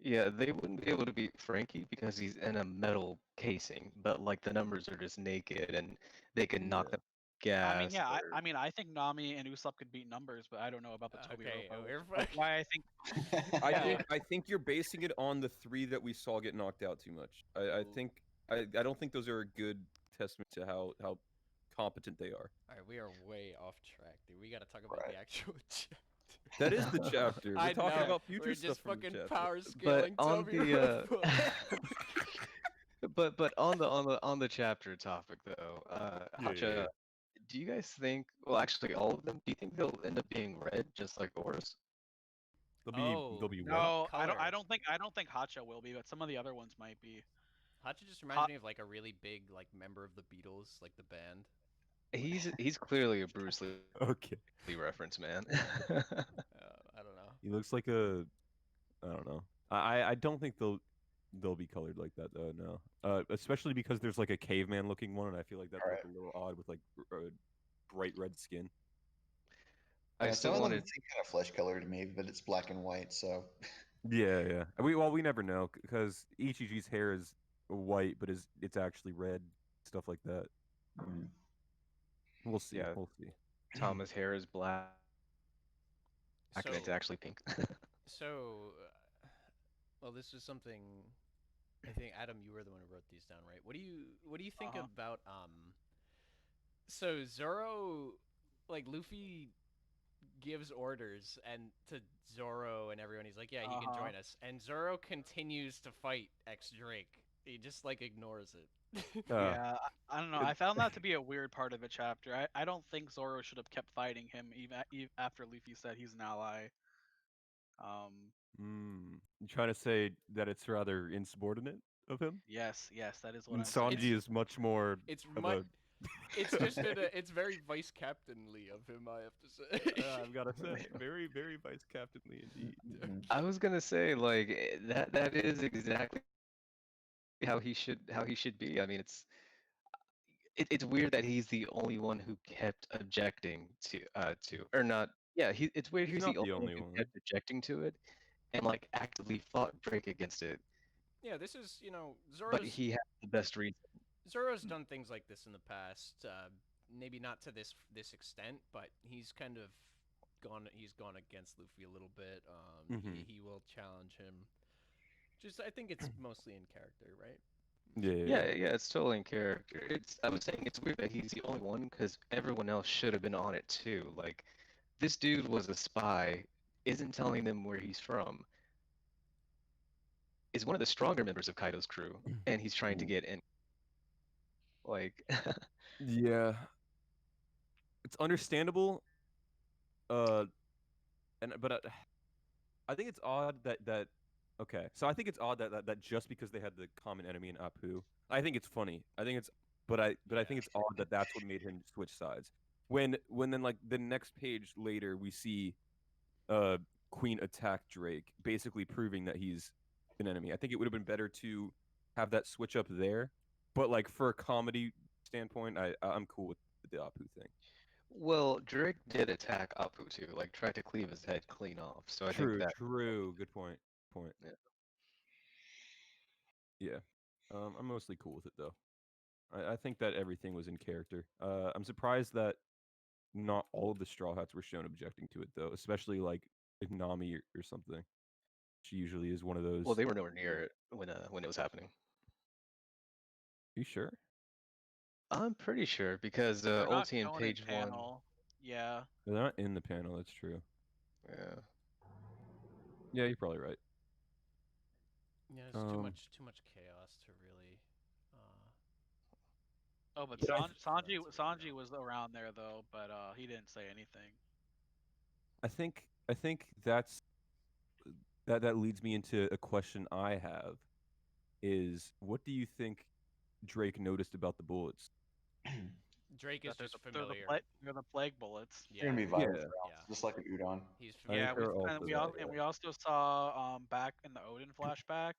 Yeah, they wouldn't be able to beat Frankie because he's in a metal casing, but like the numbers are just naked and they can knock Yeah. them gas Yeah, or I mean, I think Nami and Usopp could beat numbers, but I don't know about the Toby Okay, Ropo. we're Which is why I think I Yeah. think I think you're basing it on the 3 that we saw get knocked out too much. I think I don't think those are a good testament to how competent they are. All right, we are way off track, dude. We gotta talk about Right. the actual chapter. That is the chapter. We're I talking know. about future We're stuff just from the fucking chapter. power but scaling on Toby the Ropo. but on the chapter topic though, Hacha, do you guys think, well actually all of them, do you think they'll end up being red just like Oris? They'll be what? no, I color. don't think Hacha will be, but some of the other ones might be. Hacha just reminds me of like a really big like member of the Beatles, like the band. He's clearly a Bruce Okay. Lee reference, man. I don't know. He looks like a I don't know. I don't think they'll be colored like that though. No. Especially because there's like a caveman looking one, and I feel like that'd look a little odd with like bright red skin. I Yeah, still some of them wanted seem kind of flesh colored to me, but it's black and white, so Yeah. We never know because Ichiji's hair is white, but it's actually red, stuff like that. mm. We'll see. Yeah. We'll see. Thomas' hair is black and So, it's actually pink. so, well, this is something. I think Adam, you were the one who wrote these down, right? What do you think Uh-huh. about So Zoro, like Luffy gives orders and to Zoro and everyone, he's like, yeah, he can join us, and Zoro continues to fight X Drake. He just like ignores it. Yeah, I don't know. it- I found that to be a weird part of the chapter. I don't think Zoro should have kept fighting him even after Luffy said he's an ally. You trying to say that it's rather insubordinate of him? Yes, that is what And I'm saying. Sanji is much more It's of mu- a It's just it's very vice captainly of him, I have to say. I've got to say, very, very vice captainly indeed. Mhm. I was gonna say like that is exactly how he should be. I mean, it's weird that he's the only one who kept objecting to or not. Yeah, it's weird He's he's not the the only one only who one. kept objecting to it and like actively fought Drake against it, Yeah, this is but he had the best reason. Zoro's done things like this in the past. Maybe not to this extent, but he's kind of gone against Luffy a little bit. Mhm. He will challenge him. Just I think it's mostly in character, right? Yeah, it's totally in character. I was saying it's weird that he's the only one because everyone else should have been on it too. Like, this dude was a spy, isn't telling them where he's from, is one of the stronger members of Kaido's crew, and he's trying to get in. Like, Yeah, it's understandable. Uh, I think it's odd that okay. So I think it's odd that just because they had the common enemy in Apu, I think it's funny. I think it's but I think it's odd that that's what made him switch sides. When then like the next page later we see uh Queen attack Drake, basically proving that he's an enemy. I think it would have been better to have that switch up there, but like for a comedy standpoint, I'm cool with the Apu thing. well, Drake did attack Apu too, like tried to cleave his head clean off. So I think True, that, true. Good point. Point. yeah. Yeah. I'm mostly cool with it though. I think that everything was in character. I'm surprised that not all of the Straw Hats were shown objecting to it though, especially like Nami or something. She usually is one of those. Well, they were nowhere near it when it was happening. You sure? I'm pretty sure because They're not Ulti in shown in page one. panel. Yeah. They're not in the panel. That's true. Yeah. Yeah, you're probably right. Yeah, there's too much chaos to really. Oh, but Yeah, Sanji was around there though, but he didn't say anything. I think that leads me into a question I have is what do you think Drake noticed about the bullets? Drake is That just familiar. they're the plague bullets. They're gonna be virus Yeah. rounds, just like an udon. He's I Yeah, think they're all and for we that, all yeah. and we also saw back in the Odin flashback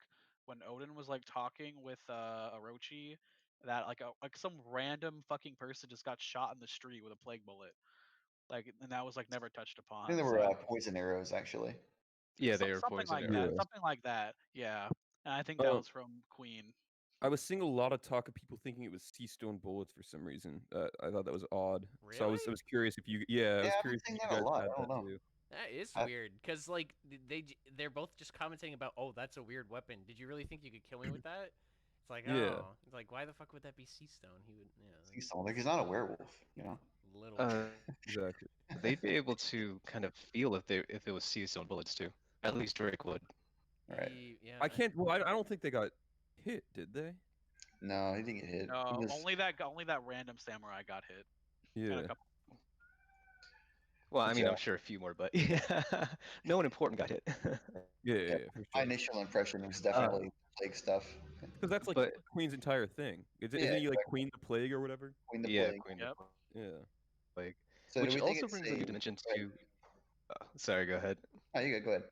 when Odin was like talking with Orochi that like some random fucking person just got shot in the street with a plague bullet. Like, and that was like never touched I upon. think there So were poison arrows actually. Yeah, they were Something poison like arrows. that. Yeah. Something like that. Yeah. And I think that Uh, was from Queen. I was seeing a lot of talk of people thinking it was sea stone bullets for some reason. I thought that was odd. So I Really? was curious if you yeah, I was Yeah, I've been curious if seeing you that a guys lot. had I don't that know. too. That is I- weird, cause like they're both just commenting about, oh, that's a weird weapon. Did you really think you could kill me with that? It's like, Yeah. oh, it's like, why the fuck would that be sea stone? He would, See someone like he's not a werewolf, you know. little. Exactly. They'd be able to kind of feel if it was sea stone bullets too. At least Drake would. Right. Yeah. I can't. Well, I don't think they got hit, did they? No, he didn't get hit. No, He was- only that random samurai got hit. And Yeah. a couple. Well, I But mean, yeah. I'm sure a few more, but yeah, no one important got hit. Yeah, for My sure. initial impression was definitely plague stuff. Because that's like But- Queen's entire thing. Isn't Yeah, he like Queen the Plague or whatever? Queen the Yeah, plague. Queen Yep. Yeah. Plague. So do Which we think also it's brings a new a- dimension go ahead. to. Sorry, go ahead. Oh, you go ahead.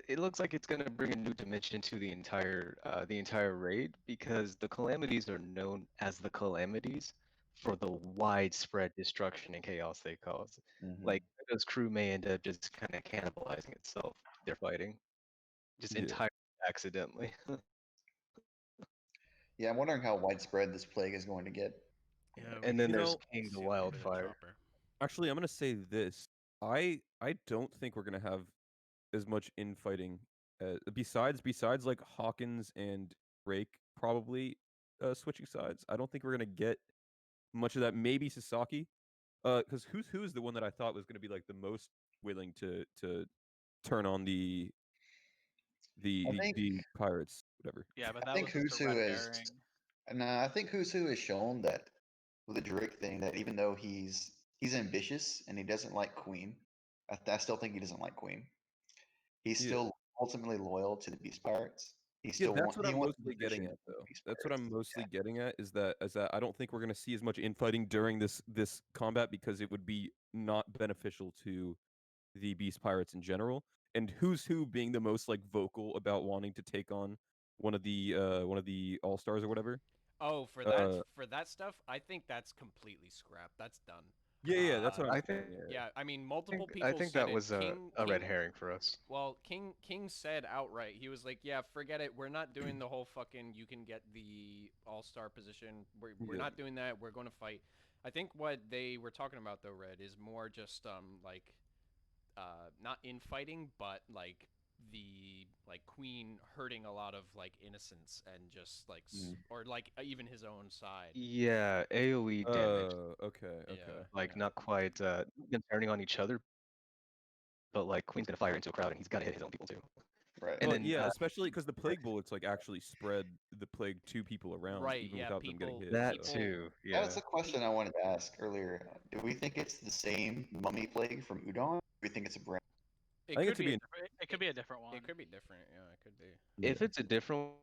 It looks like it's gonna bring a new dimension to the entire raid because the calamities are known as the calamities for the widespread destruction and chaos they cause. Mhm. Like those crew may end up just kind of cannibalizing itself. They're fighting, just Yeah. entirely accidentally. Yeah, I'm wondering how widespread this plague is going to get. Yeah, And then You there's know- King the see what they did to Wildfire. Chopper. Actually, I'm gonna say this. I don't think we're gonna have as much infighting besides like Hawkins and Drake probably switching sides. I don't think we're gonna get much of that. Maybe Sasaki, because who's the one that I thought was gonna be like the most willing to turn on the think- pirates, whatever. Yeah, but I that think was just a Husu red is. herring. And I think Husu has shown that with the Drake thing that even though he's ambitious and he doesn't like Queen, I still think he doesn't like Queen. He's Yeah. still ultimately loyal to the Beast Pirates. He Yeah, still that's what he I'm wants the mostly getting position at, of the though. Beast That's what I'm Pirates. mostly getting at is that I don't think we're gonna see as much infighting during this combat because it would be not beneficial to the Beast Pirates in general. And who's who being the most like vocal about wanting to take on one of the All Stars or whatever. Oh, for that stuff, I think that's completely scrapped. That's done. Yeah, that's what I'm I saying. think- Yeah, I mean, multiple people. I think said that it. was a red King- herring for us. Well, King said outright, he was like, "Yeah, forget it. We're not doing the whole fucking you can get the all-star position. We're Yeah. not doing that. We're going to fight." I think what they were talking about though, Red, is more just like not infighting, but like the Queen hurting a lot of like innocents and just like or like even his own side. Yeah, AoE damage. Okay. Yeah. Like not quite them turning on each other, but like Queen's gonna fire into a crowd and he's gotta hit his own people too. Right. And Well, then, yeah, especially because the plague bullets like actually spread the plague to people around, Right, even yeah, without them getting people- hit. That so- too, That yeah. was the question I wanted to ask earlier. Do we think it's the same mummy plague from Udon? Or do we think it's a brand? It I think could it should be. be It could be a different one. It could be different. Yeah, it could be. If it's a different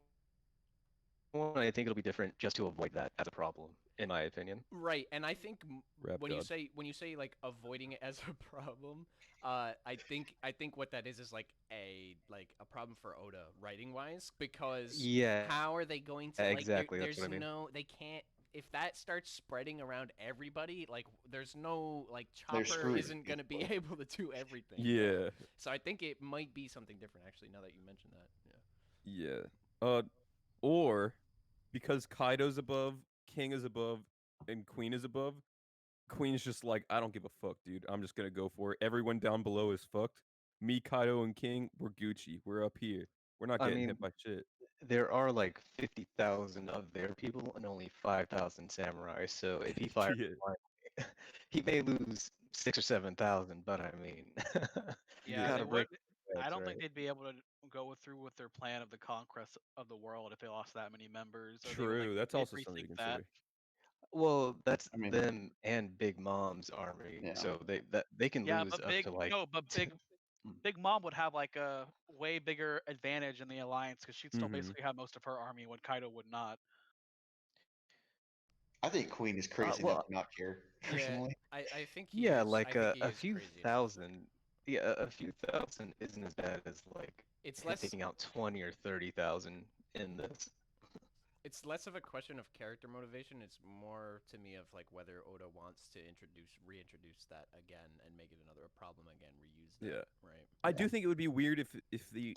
one, I think it'll be different just to avoid that as a problem, in my opinion. Right, and I think Rap when you God. say like avoiding it as a problem, I think what that is like a problem for Oda writing wise because Yeah. how are they going to like exactly, that's there's what I mean. no they can't if that starts spreading around everybody like there's no like They're Chopper screwed, isn't gonna be basically. able to do everything. Yeah, So I think it might be something different actually now that you mentioned that. Yeah. yeah. Or because Kaido's above, King is above, and Queen is above, Queen's just like, I don't give a fuck, dude. I'm just gonna go for it. Everyone down below is fucked. Me, Kaido, and King, we're Gucci. We're up here. We're not I getting mean, hit by shit. There are like 50,000 of their people and only 5,000 samurai, so if he fires Yeah. one, he may lose 6 or 7,000, but I mean, you Yeah, gotta they break would. the I threads, don't think right? they'd be able to go through with their plan of the conquest of the world if they lost that many members. Or they would, True. That's they'd also something to rethink that. consider. Well, that's I mean- them and Big Mom's army, Yeah. so they can Yeah, lose but up big to like no, but Big Mom would have like a way bigger advantage in the alliance because she'd still Mhm. basically have most of her army when Kaido would not. I think Queen is crazy well, enough to not care. Yeah, Personally, I think he yeah, is, like I think he a is few crazy enough. thousand. Yeah, a few thousand isn't as bad as like It's him less taking out 20 or 30,000 in this. it's less of a question of character motivation. It's more to me of like whether Oda wants to reintroduce that again and make it another problem again, reuse that. Yeah. Right. I do think it would be weird if he.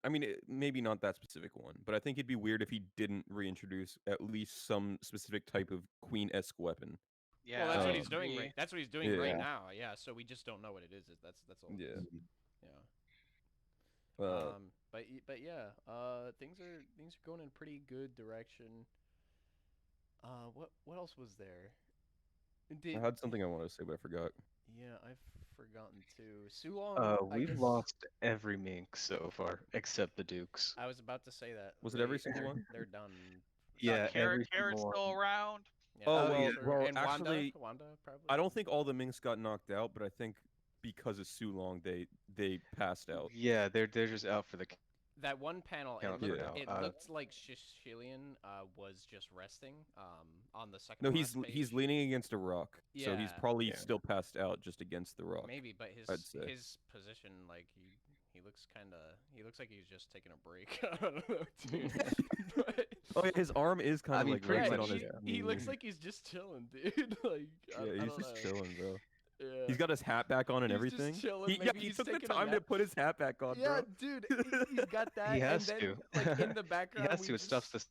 I mean, maybe not that specific one, but I think it'd be weird if he didn't reintroduce at least some specific type of Queen-esque weapon. Yeah, Well, that's what Um, he's doing. maybe- That's what he's doing right Yeah. now. Yeah. So we just don't know what it is. That's all. it Yeah. is. Yeah. But yeah. Things are going in pretty good direction. What else was there? I had something I wanted to say, but I forgot. Yeah, I've forgotten too. Sulong. I We've guess- lost every mink so far except the Dukes. I was about to say that. Was it every single they're- one? They're done. Yeah, Carrot's every single still one. around. Yeah, Oh, that's well- true. well, and actually, Wanda probably. I don't think all the Minks got knocked out, but I think because of Sulong, they passed out. Yeah, they're just out for the That one panel, Count it for looked, now. it Uh, looked like Shishilian was just resting on the second. No, to he's last he's page. leaning against a rock, so he's Yeah. probably Yeah. still passed out just against the rock. Maybe, but I'd say. his position, like he looks like he's just taking a break. I don't know, dude. But- Oh, yeah, his arm is kind I of mean, like pretty rested much, on his. he looks knee. like he's just chilling, dude. Like I Yeah, he's don't just know. chilling, bro. Yeah. He's got his hat back on and He's just everything. chilling, He, yeah, maybe he he's took the taking a time to nap. put his hat back on, Yeah, bro. dude, he's got that. has and then, to. Like in the background, has we to. It stuffs just-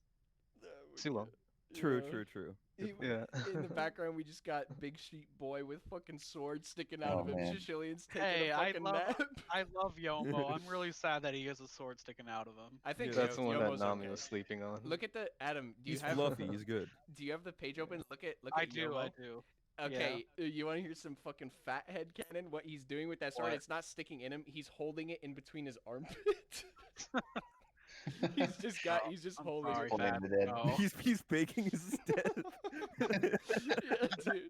the Sulong. True, Yeah. true, true. Yeah. In the background, we just got Big Sheep Boy with fucking sword sticking out Oh, of him. man. Shishilian's taking Hey, a I fucking love- nap. I love Yomo. I'm really sad that he has a sword sticking out of him. I think Yeah. That's the one that Yomo's Nami okay. was sleeping on. Look at the Adam. Do you He's have fluffy. He's good. Do you have the page open? Look at I at do. Yomo. I do. Okay, you want to hear some fucking fat head cannon? What he's doing with that sword? What? It's not sticking in him. He's holding it in between his armpits. He's just I'm holding sorry, it. Holding Fat. the dead. No. He's baking his death. Yeah, dude.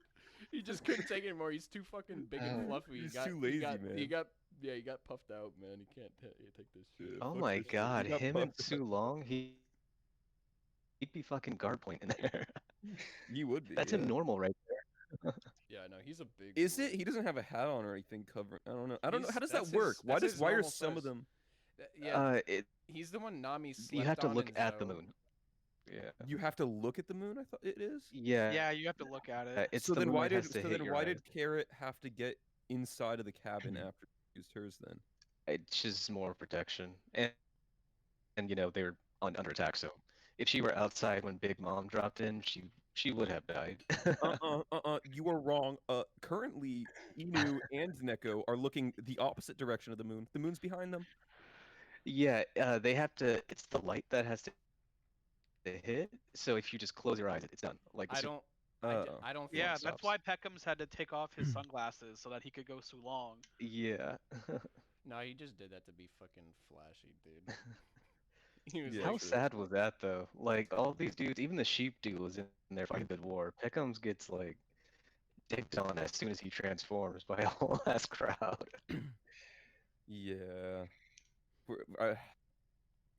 He just couldn't take it anymore. He's too fucking big and Oh, fluffy. he's he got, too he lazy, got, man. He got puffed out, man. He can't take this shit. Oh fuck my this shit. god, He got him and puffed out. Sulong, he'd be fucking guard point in there. He would be. That's yeah. him normal right there. Yeah, no, he's a big. Is boy. it? He doesn't have a hat on or anything covering. I don't know. I don't know. He's- How does that's that work? his- Why that's does his why are normal some of size. them? Yeah, It he's the one Nami you slept have to on look in at the Zou. moon. Yeah. You have to look at the moon. I thought it is. Yeah. Yeah, you have to look at it. It's So the then moon why that has did to so hit then your why eyes. did Carrot have to get inside of the cabin after she used hers then? It's just more protection, and you know they were under attack. So if she were outside when Big Mom dropped in, she would have died. You are wrong. Currently, Inu and Neko are looking the opposite direction of the moon. The moon's behind them. Yeah, they have to. It's the light that has to hit. So if you just close your eyes, it's done. Like I don't. I don't. Think Yeah, Sulong that's stops. why Peckham's had to take off his sunglasses so that he could go Sulong. Yeah. No, he just did that to be fucking flashy, dude. He was Yeah, How like, true. sad was that though? Like all these dudes, even the sheep dude was in there fighting good war. Peckham's gets like dicked on as soon as he transforms by a whole ass crowd. Yeah.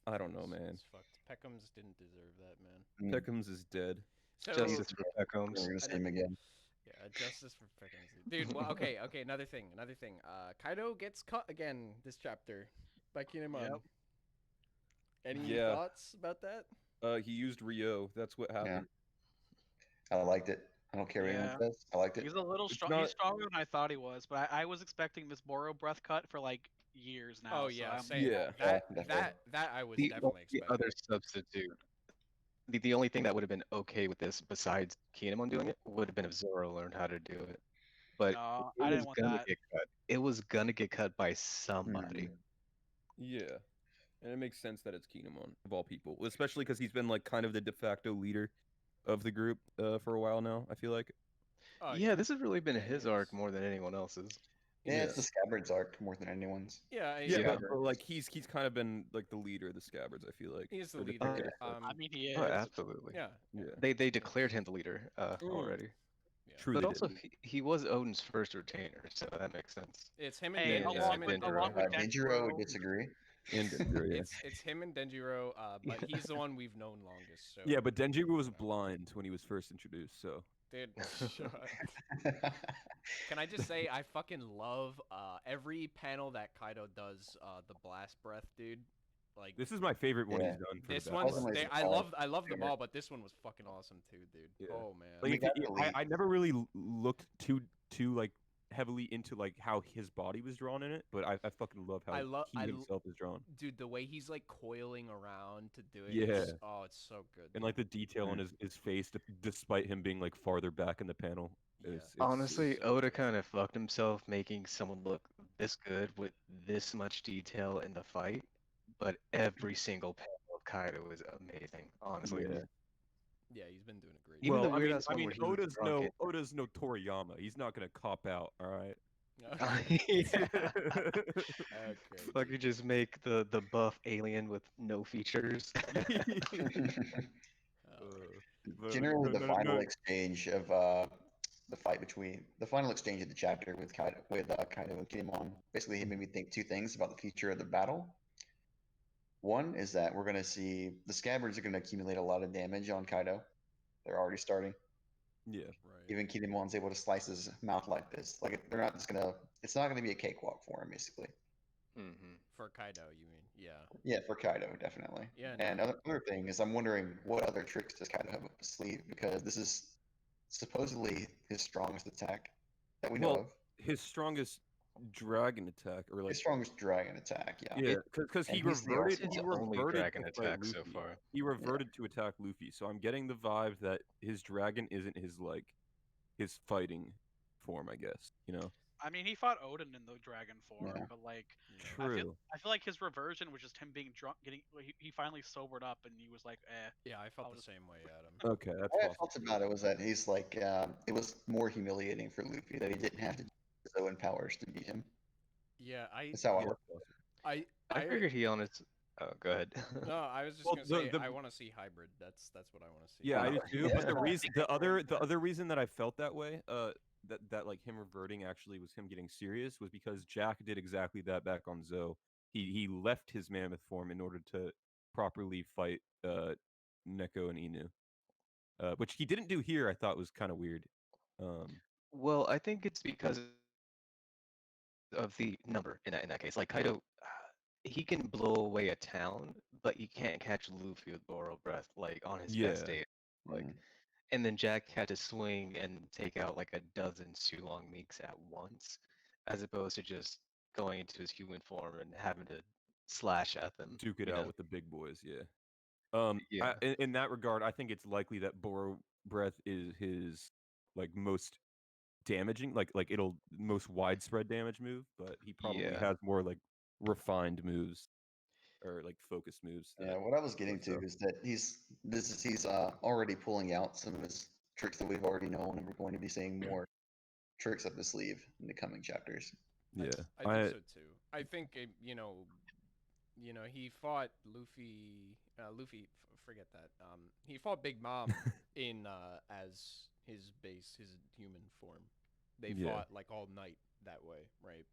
I don't know, man. It's fucked. Peckham's didn't deserve that, man. Peckham's is dead. So, Justice for We're Peckham's. gonna see him again. Yeah, justice for Peckham's. Dude, well, okay. Another thing. Kaido gets caught again this chapter by Kinemon. Yep. Any Yeah. thoughts about that? He used Rio. That's what happened. I liked it. I don't care what anyone Yeah. says. I liked it. He's a little It's strong. not- He's stronger than I thought he was, but I was expecting this Boro breath cut for like years now. Oh so yeah, I'm- same. Yeah. That I was The definitely only expecting. other substitute, the only thing that would have been okay with this, besides Kinemon doing it, would have been if Zoro learned how to do it. But No, it I was didn't want gonna that. get cut. It was gonna get cut by somebody. Yeah. And it makes sense that it's Kinemon of all people, especially because he's been like kind of the de facto leader of the group for a while now. I feel like. Oh, Yeah, this has really been Yeah, his it arc is. more than anyone else's. Yeah, it's Yeah. the Scabbard's arc more than anyone's. Yeah, Yeah, Yeah. but like he's kind of been like the leader of the Scabbards. I feel like. He's the Or leader. picket. I mean, he is. Oh, absolutely. Yeah. Yeah. They declared him the leader already. Yeah. True. But they also, did. he was Odin's first retainer, so that makes sense. It's him and Hey, Yeah, Den- yeah. along it's with him and along with Denjiro would Denjiro, disagree. And Denjiro, yeah. it's him and Denjiro, but Yeah. he's the one we've known longest. So Yeah, but Denjiro was blind when he was first introduced, so. dude, shut up. Can I just say I fucking love every panel that Kaido does the blast breath, dude. Like This is my favorite one Yeah. he's done for this the one's Battle Ultimately, Royale. it's a I love them favorite. all, but this one was fucking awesome too, dude. Yeah. Oh man. Like, We if you- got the lead. I never really looked too like heavily into like how his body was drawn in it, but I fucking love how he himself is drawn. Dude, the way he's like coiling around to do it. Yeah. Oh, it's so good. And like the detail on his face, despite him being like farther back in the panel. Yeah. It's Honestly, so Oda good. kind of fucked himself making someone look this good with this much detail in the fight, but every single panel of Kaido is amazing, honestly. yeah. Yeah, he's been doing a great Even Well, the I weird mean, ass one where he was Oda's drunk Oda's no Toriyama. He's not gonna cop out. All right. Yeah. Okay. Like you just make the buff alien with no features. Alright. Generally, the final no. exchange of the fight between the final exchange of the chapter with Kaido and Kinemon. Basically, he made me think two things about the future of the battle. One is that we're going to see the scabbards are going to accumulate a lot of damage on Kaido. They're already starting. Yeah. Right. Even Kinemon's able to slice his mouth like this. Like they're not just gonna. It's not going to be a cakewalk for him, basically. Mm-hmm. For Kaido, you mean? Yeah. Yeah, for Kaido, definitely. Yeah. No. And other thing is, I'm wondering what other tricks does Kaido have up his sleeve, because this is supposedly his strongest attack that we know Well, of. his strongest dragon attack, or like His strongest dragon attack, yeah. yeah, because he and he's the reverted. arsenal. He It's the only reverted dragon to fight attack so Luffy. far. He reverted to attack Luffy. So I'm getting the vibe that his dragon isn't his like his fighting form. I guess you know. I mean, he fought Odin in the dragon form, Yeah. but like, True. I feel like his reversion was just him being drunk, he finally sobered up, and he was like, eh. Yeah, I felt I'll the just- same way, Adam. Okay, that's What I possible. felt about it was that he's like, it was more humiliating for Luffy that he didn't have to use his own powers to beat him. Yeah, That's how I Yeah, look. that's possible. I figured he on his. Oh, go ahead. No, I was just Well, gonna the- say the- I want to see hybrid. That's what I want to see. Yeah, I do too. But the Yeah. reason, the other reason that I felt that way, that like him reverting actually was him getting serious, was because Jack did exactly that back on Zoe. He left his mammoth form in order to properly fight Neko and Inu, which he didn't do here. I thought was kind of weird. Well, I think it's because of the number in that case. Like Kaido, he can blow away a town, but you can't catch Luffy with Boro Breath like on his best Yeah. day. Like, Mm. and then Jack had to swing and take out like a dozen Sulong Meeks at once, as opposed to just going into his human form and having to slash at them. Duke it you out know? with the big boys. Yeah. Yeah. In that regard, I think it's likely that Boro Breath is his like most damaging, like it'll most widespread damage move, but he probably Yeah. has more like refined moves or like focused moves. Yeah, what I was getting so. to is that he's already pulling out some of his tricks that we've already known, and we're going to be seeing more tricks up his sleeve in the coming chapters. Yeah, I think so too. I think he fought Luffy. Forget that. He fought Big Mom in as his human form. They Yeah. fought like all night that way, right?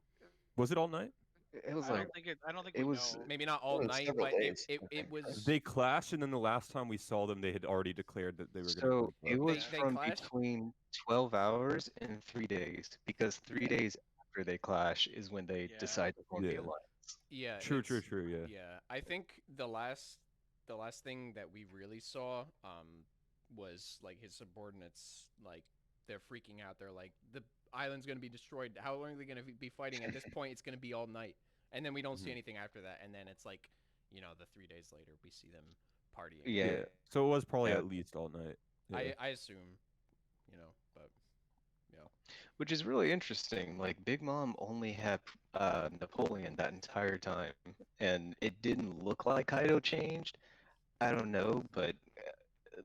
Was it all night? It was I like don't think it we was- know. Maybe not all was night, several but days, I it think, right? was. They clashed, and then the last time we saw them, they had already declared that they were so going it to. was They from clashed? between 12 hours and 3 days, because 3 days after they clash is when they Yeah. decide to form the Yeah. alliance. Yeah. True, it's- yeah. Yeah, I think the last thing that we really saw was like his subordinates, like they're freaking out. They're like, the island's gonna be destroyed. How long are they gonna be fighting? At this point, it's gonna be all night, and then we don't see Mhm. anything after that. And then it's like, the 3 days later, we see them partying. Yeah. So it was probably Yeah. at least all night. Yeah. I assume, but yeah. Which is really interesting. Like Big Mom only had Napoleon that entire time, and it didn't look like Kaido changed. I don't know, but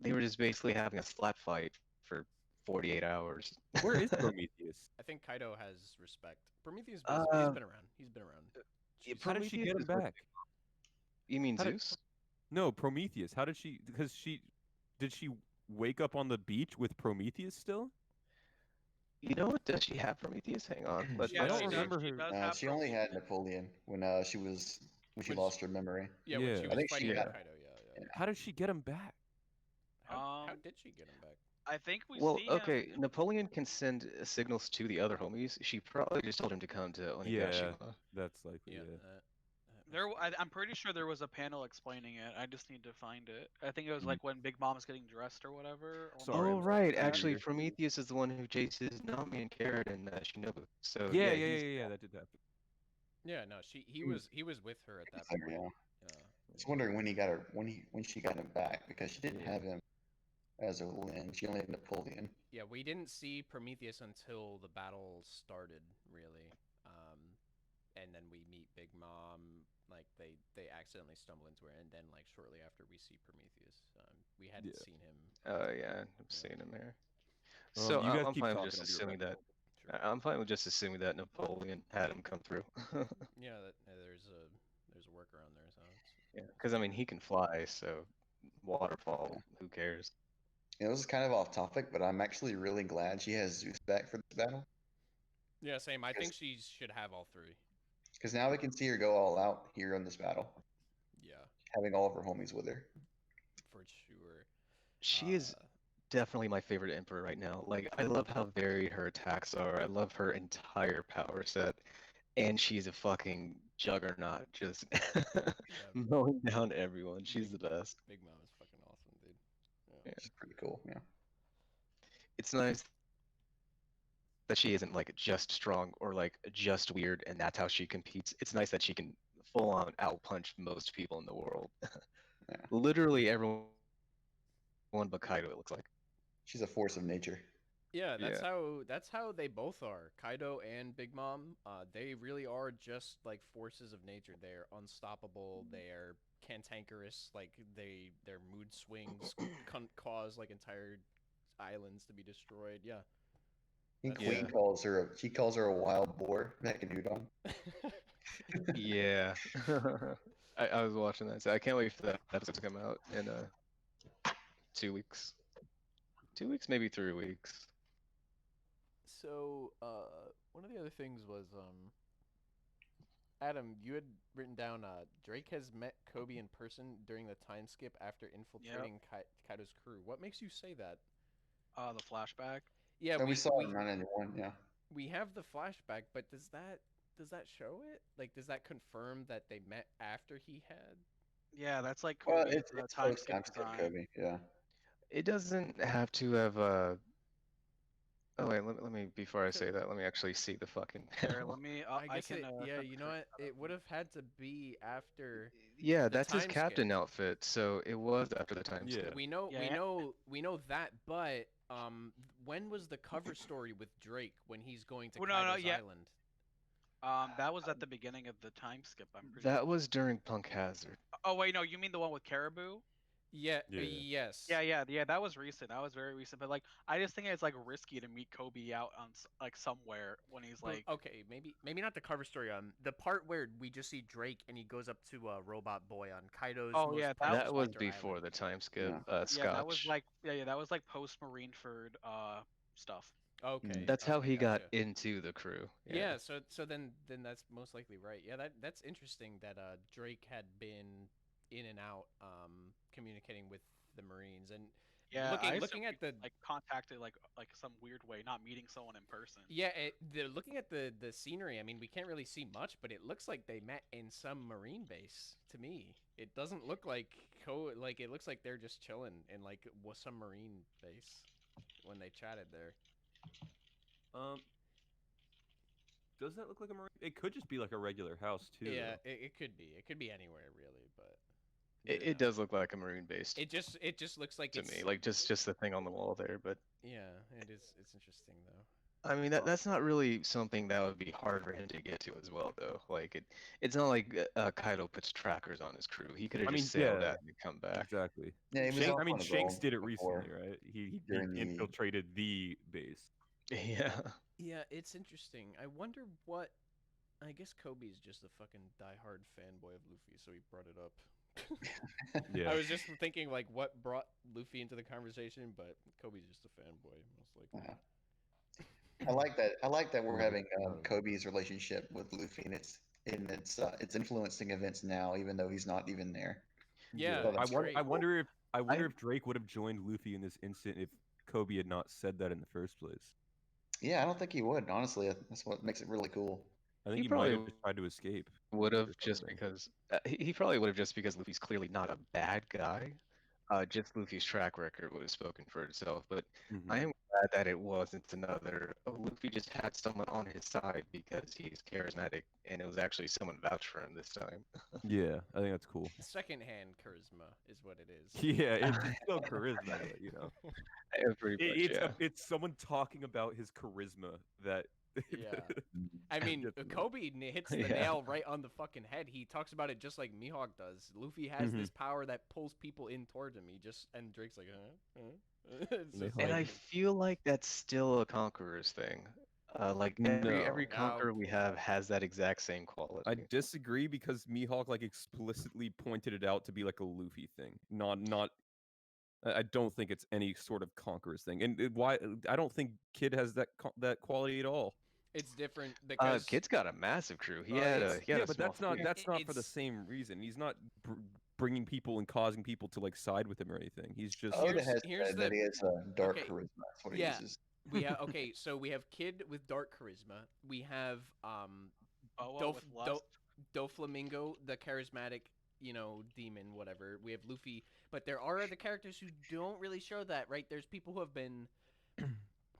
they were just basically having a slap fight for 48 hours. Where is Prometheus? I think Kaido has respect. Prometheus, he's Uh, been around. He's been around. Yeah, How did she Prometheus get him is working. back? You mean How did- Zeus? No, Prometheus. How did she? Because did she wake up on the beach with Prometheus still? You know what? Does she have Prometheus? Hang on. Let's Yeah, I don't she does- remember she her- does have She only had Prometheus. Napoleon when she When lost her memory. Yeah, when Yeah. she I was think she fighting got- Kaido. Yeah. How did she get him back? How Um, did she get him back? I think we Well, see okay. him. Napoleon can send signals to the other homies. She probably just told him to come to Yeah, Onigashima. that's likely. Yeah, Yeah. that I'm pretty sure there was a panel explaining it. I just need to find it. I think it was Mhm. like when Big Mom's getting dressed or whatever. Or Sorry, Oh I'm right, sorry, actually Peter. Prometheus is the one who chases Nami and Carrot and Shinobu. So Yeah, yeah, yeah, he's yeah, yeah. That did happen. Yeah, no, he Mm. was with her at that There, point. yeah. Yeah. I was wondering when he got her when she got him back because she didn't Yeah. have him as a Lin. She only had Napoleon. Yeah, we didn't see Prometheus until the battle started, really. And then we meet Big Mom. Like they accidentally stumble into her, and then like shortly after we see Prometheus. We hadn't Yeah. seen him. yeah, I'm seeing him there. You So guys I'm keep fine with talking. just I'll be right assuming back. that Sure. I'm fine with just assuming that Napoleon had him come through. Yeah, there's a workaround there, so it's Yeah, because I mean he can fly, so waterfall, who cares? This is kind of off topic, but I'm actually really glad she has Zeus back for this battle yeah, same. I think Because- she should have all three. because now we can see her go all out here in this battle, Yeah, having all of her homies with her. for sure. She is definitely my favorite emperor right now. Like I love how varied her attacks are. I love her entire power set. And she's a fucking juggernaut, just mowing down everyone. She's the best. Big Mom is fucking awesome, dude. Yeah. She's pretty cool. Yeah. It's nice that she isn't like just strong or like just weird and that's how she competes. It's nice that she can full on outpunch most people in the world. Yeah. Literally everyone but Kaido, it looks like. She's a force of nature. Yeah, Yeah. that's how they both are. Kaido and Big Mom, they really are just like forces of nature. They're unstoppable. They're cantankerous. Like their mood swings cause like entire islands to be destroyed. Yeah. I think That's- Queen calls her a wild boar back in Udon. Yeah. I was watching that. So I can't wait for that episode to come out in 2 weeks. 2 weeks, maybe 3 weeks. So, one of the other things was, Adam, you had written down, Drake has met Kobe in person during the time skip after infiltrating Kaido's crew. What makes you say that? The flashback. Yeah, And we saw it in 991. Yeah. we have the flashback, but does that show it? Like, does that confirm that they met after he had? Yeah, that's like Well, Kobe's it's time post skip time skip design. Kobe. Yeah. It doesn't have to have Oh wait, let me before I say that, let me actually see the fucking Here, panel. let me. I I guess can. yeah, you know what? It would have had to be after. Yeah, the that's his time captain skip. outfit, so it was after the time Yeah. skip. We know, we Yeah. know that, but when was the cover story with Drake when he's going to Well, no, Kaido's yeah. Island? That was at the beginning of the time skip. I'm pretty. That was during Punk Hazard. Oh wait, no, you mean the one with Caribou? Yeah, Yeah. yes. Yeah. That was recent. That was very recent. But like, I just think it's like risky to meet Kobe out on like somewhere when he's Well, like. okay, maybe not the cover story. The part where we just see Drake and he goes up to Robot Boy on Kaido's. Oh, most yeah, that precious That was winter before island. the time skip. Yeah. Scotch. Yeah, that was like that was like post Marineford stuff. Okay, That's how okay, he got gotcha. into the crew. Yeah, so then that's most likely right. Yeah, that's interesting that Drake had been in and out communicating with the Marines and Yeah, looking at the like contacted like some weird way, not meeting someone in person. yeah, looking at the scenery, I mean, we can't really see much, but it looks like they met in some Marine base to me. It doesn't look like like it looks like they're just chilling in like some Marine base when they chatted there. Does that look like a marine? It could just be like a regular house too. Yeah, though. it could be. It could be anywhere really, but It does look like a marine base it just looks like to it's me, like just the thing on the wall there. But yeah, it is. It's interesting though. I mean that's not really something that would be hard for him to get to as well, though. Like it's not like Kaido puts trackers on his crew. He could have I mean, just sailed yeah. out and come back. Exactly. Yeah. He was Shanks, off I mean, on a Shanks roll did it before. recently, right? He during the- infiltrated the base. Yeah. Yeah, it's interesting. I wonder what. I guess Kobe's just a fucking diehard fanboy of Luffy, so he brought it up. Yeah. I was just thinking like what brought Luffy into the conversation, but Kobe's just a fanboy, most likely. I like that. I like that we're Yeah, having um, Kobe's relationship with Luffy, and it's influencing events now, even though he's not even there. Yeah, So I that's wonder. great. I wonder if I- if Drake would have joined Luffy in this instant if Kobe had not said that in the first place. Yeah, I don't think he would. Honestly, that's what makes it really cool. I think He he might probably have just tried to escape. would or have just something. because he probably would have just because Luffy's clearly not a bad guy. Just Luffy's track record would have spoken for itself. But Mhm. I am glad that it wasn't another. Oh, Luffy just had someone on his side because he's charismatic, and it was actually someone vouched for him this time. Yeah, I think that's cool. Secondhand charisma is what it is. Yeah, it's still charisma, but you know, Pretty much, yeah. it's someone talking about his charisma that. Yeah. I mean, Gets me. Kobe hits the Yeah. nail right on the fucking head. He talks about it just like Mihawk does. Luffy has this power that pulls people in towards him. And Drake's like, huh? It's They just And hug. I like, feel like that's still a conqueror's thing. Like every No. conqueror we have no. has that exact same quality. I disagree because Mihawk like explicitly pointed it out to be like a Luffy thing, not. I don't think it's any sort of conqueror's thing, and why I don't think Kid has that quality at all. it's different because Kid's got a massive crew. He Oh, had it's- a he had Yeah, a but small that's not fleet. that's not for the it's- same reason. He's not bringing people and causing people to like side with him or anything. He's just Oda has here's said that the- he has dark okay, charisma. That's what yeah. he uses. we have okay, so we have Kid with dark charisma. We have Boa with lust. Doflamingo, the charismatic, demon, whatever. We have Luffy, but there are other characters who don't really show that, right? There's people who have been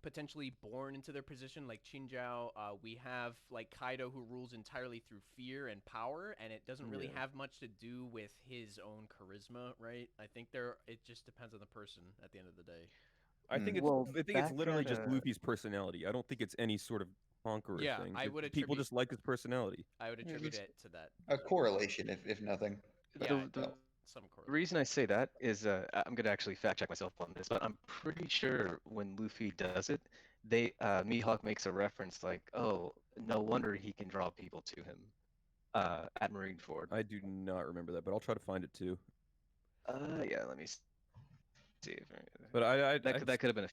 potentially born into their position, like Chinjao. We have like Kaido, who rules entirely through fear and power, and it doesn't really Yeah. have much to do with his own charisma, right? I think it just depends on the person at the end of the day. I think Well, it's back literally at, just Luffy's personality. I don't think it's any sort of conqueror Yeah, thing. I would People attribute- just like his personality. I would attribute it's- it to that. A correlation, if nothing. Yeah, the some The correlation. reason I say that is I'm gonna actually fact check myself on this, but I'm pretty sure when Luffy does it, Mihawk makes a reference like, "Oh, no wonder he can draw people to him." At Marineford. I do not remember that, but I'll try to find it too. Yeah, let me see. But that could have been a.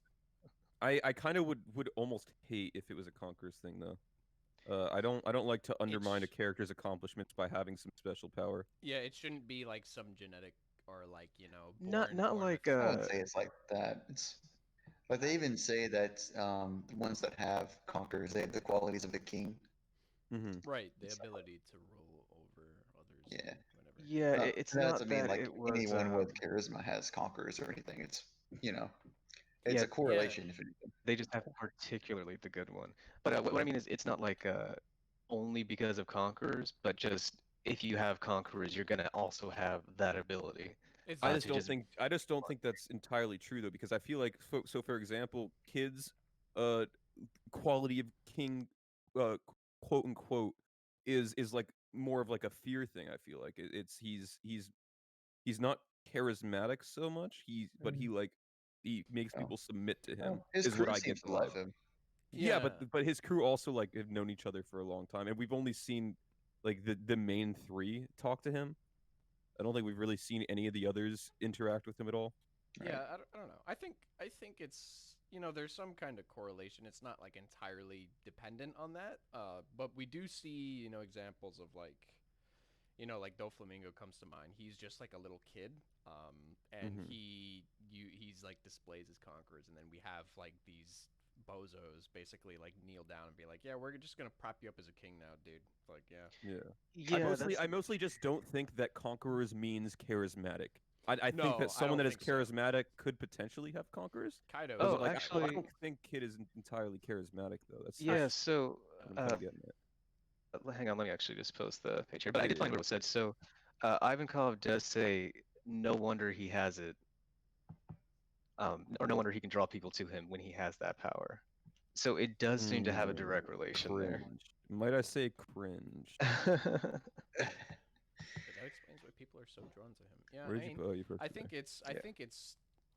I kind of would almost hate if it was a conqueror's thing though. I don't like to undermine a It's- character's accomplishments by having some special power. Yeah, it shouldn't be like some genetic or like Not born like with- I wouldn't say it's like that. It's but they even say that the ones that have conquerors, they have the qualities of the king. Mm-hmm. right, the it's- ability to rule over others. Yeah. Whatever. Yeah, Not- it's that not doesn't mean that like it was. anyone with charisma has conquerors or anything. It's it's Yeah, a correlation. If anything. They just have particularly the good one. But what I mean is, it's not like only because of conquerors, but just if you have conquerors, you're gonna also have that ability. It's I not just to don't just- think that's entirely true though, because I feel like so for example, Kid's quality of king, quote unquote, is like more of like a fear thing. I feel like he's not charismatic so much. But he makes Oh. people submit to him. Well, his is crew what I get seems the to love vibe. him. Yeah, Yeah. but his crew also like have known each other for a long time, and we've only seen like the main three talk to him. I don't think we've really seen any of the others interact with him at all. Yeah, I don't know. I think it's there's some kind of correlation. It's not like entirely dependent on that. But we do see examples of like like Doflamingo comes to mind. He's just like a little kid, and Mhm. he's like displays his conquerors, and then we have like these bozos basically like kneel down and be like, yeah, we're just gonna prop you up as a king now, dude. Like, yeah. Yeah. Yeah, I mostly just don't think that conquerors means charismatic. I think No, I that someone don't that is think so. charismatic could potentially have conquerors. Kaido. Oh, is Like, actually- I don't think Kid is entirely charismatic though. That's Yeah, so what I'm kinda getting at. hang on, let me actually just post the page here. But I did find what it said. So Ivankov does say, no wonder he has it, or no wonder he can draw people to him when he has that power. So it does seem to have a direct relation there. Cringe. Might I say cringe? But that explains why people are so drawn to him. Yeah, Where I did mean, you? Oh, you posted I it. think it's Yeah.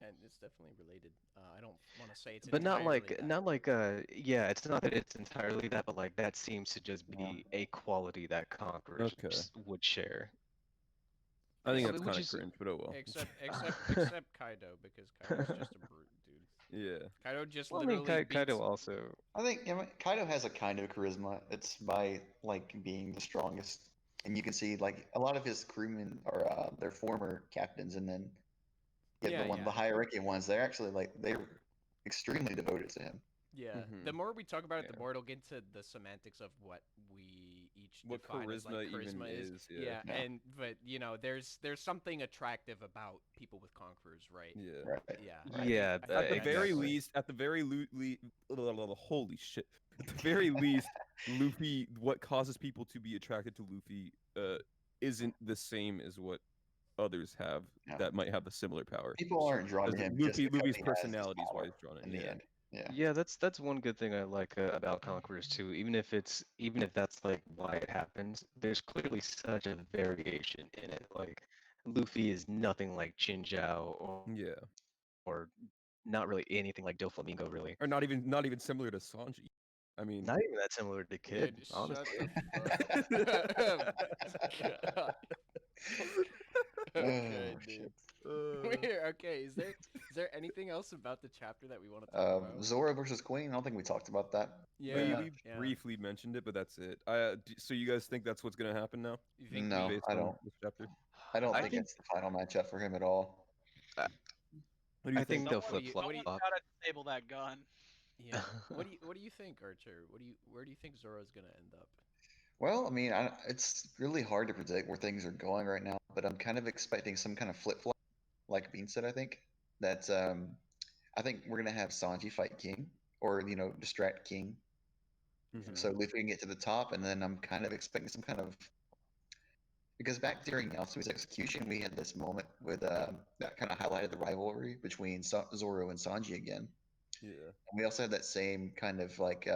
and it's definitely related. I don't want to say it's But not entirely like that. yeah, it's not that it's entirely that, but like that seems to just Yeah. be a quality that conquerors Okay. would share. I think Yeah, that's which kind of is- cringe, but oh well. except Kaido, because Kaido's just a brute, dude. Yeah. Kaido just Well, I mean, literally Kaido beats- also. I think Kaido has a kind of charisma. It's by like being the strongest, and you can see like a lot of his crewmen are their former captains, and then Yeah, the yeah. the higher ranking ones, they're actually like they're extremely devoted to him. Yeah. Mhm. The more we talk about it, the Yeah. more it'll get into the semantics of what we What define as like charisma even charisma is. is, yeah. Yeah, Yeah. and but you know, there's something attractive about people with conquerors, right? Yeah. Right. Yeah. Yeah, At the very exactly. least, holy shit. At the very least, Luffy, what causes people to be attracted to Luffy, isn't the same as what others have Yeah. that might have a similar power. People aren't drawn to Because him just because Luffy's he has this personality is why power he's drawn in in. the Yeah. end. Yeah. Yeah, that's one good thing I like about Conquerors too. Even if that's like why it happens, there's clearly such a variation in it. Like Luffy is nothing like Jinzhao Yeah. or not really anything like Doflamingo really. Or not even similar to Sanji. I mean, Not even that similar to Kid, Dude, honestly. shut the fuck up. Okay, Oh, dude. shit. Okay, is there anything else about the chapter that we want to talk about? Zoro versus Queen. I don't think we talked about that. we Yeah. briefly mentioned it, but that's it. So you guys think that's what's gonna happen now? You think No, Based I on don't. this chapter? I don't I think think it's the final matchup for him at all. What do you I think they'll What do you- flip what do you- flop. Gotta disable that gun. Yeah. What do you think, Archer? Where do you think Zoro's gonna end up? Well, I mean, it's really hard to predict where things are going right now, but I'm kind of expecting some kind of flip flop, like Bean said. I think that I think we're gonna have Sanji fight King, or distract King, Mhm. so Luffy can get to the top, and then I'm kind of expecting some kind of because back during Yasuo's execution, we had this moment with that kind of highlighted the rivalry between Zoro and Sanji again. Yeah. And we also had that same kind of like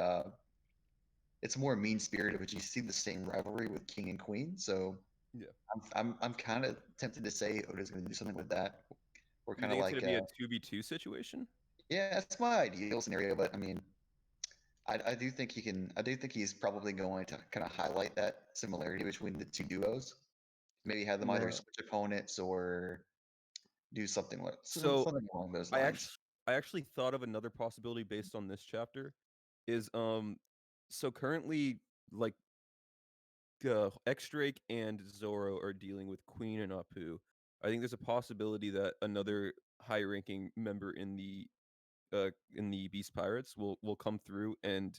it's more mean spirited, but you see the same rivalry with King and Queen. So Yeah. I'm kind of tempted to say Oda's going to do something with that. We're You kind of think it's like gonna be a 2v2 situation? yeah, that's my ideal scenario, but I mean. I do think he can. I do think he's probably going to kind of highlight that similarity between the two duos. Maybe have them either Yeah. switch opponents or do something like So something along those I lines. actually thought of another possibility based on this chapter. Is so currently like X Drake and Zoro are dealing with Queen and Apu. I think there's a possibility that another high-ranking member in the Beast Pirates will come through and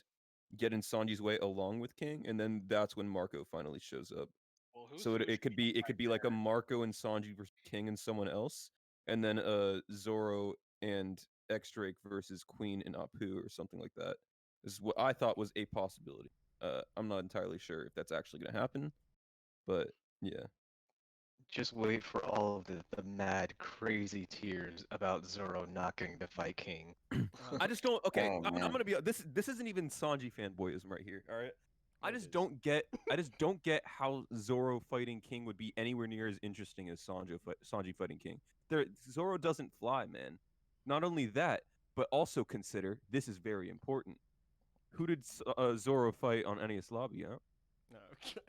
get in Sanji's way along with King, and then that's when Marco finally shows up. Well, who's So it Usually could be like a Marco and Sanji versus King and someone else, and then Zoro and X Drake versus Queen and Apu or something like that. This is what I thought was a possibility. I'm not entirely sure if that's actually gonna happen, but yeah. Just wait for all of the mad, crazy tears about Zoro not getting to fight King. I just don't. Okay, Oh, I'm man. gonna be. This isn't even Sanji fanboyism right here. All right. I It just is. don't get. I just don't get how Zoro fighting King would be anywhere near as interesting as Sanji fighting King. Zoro doesn't fly, man. Not only that, but also consider this is very important. Who did Zoro fight on Enies Lobby? Huh? Okay.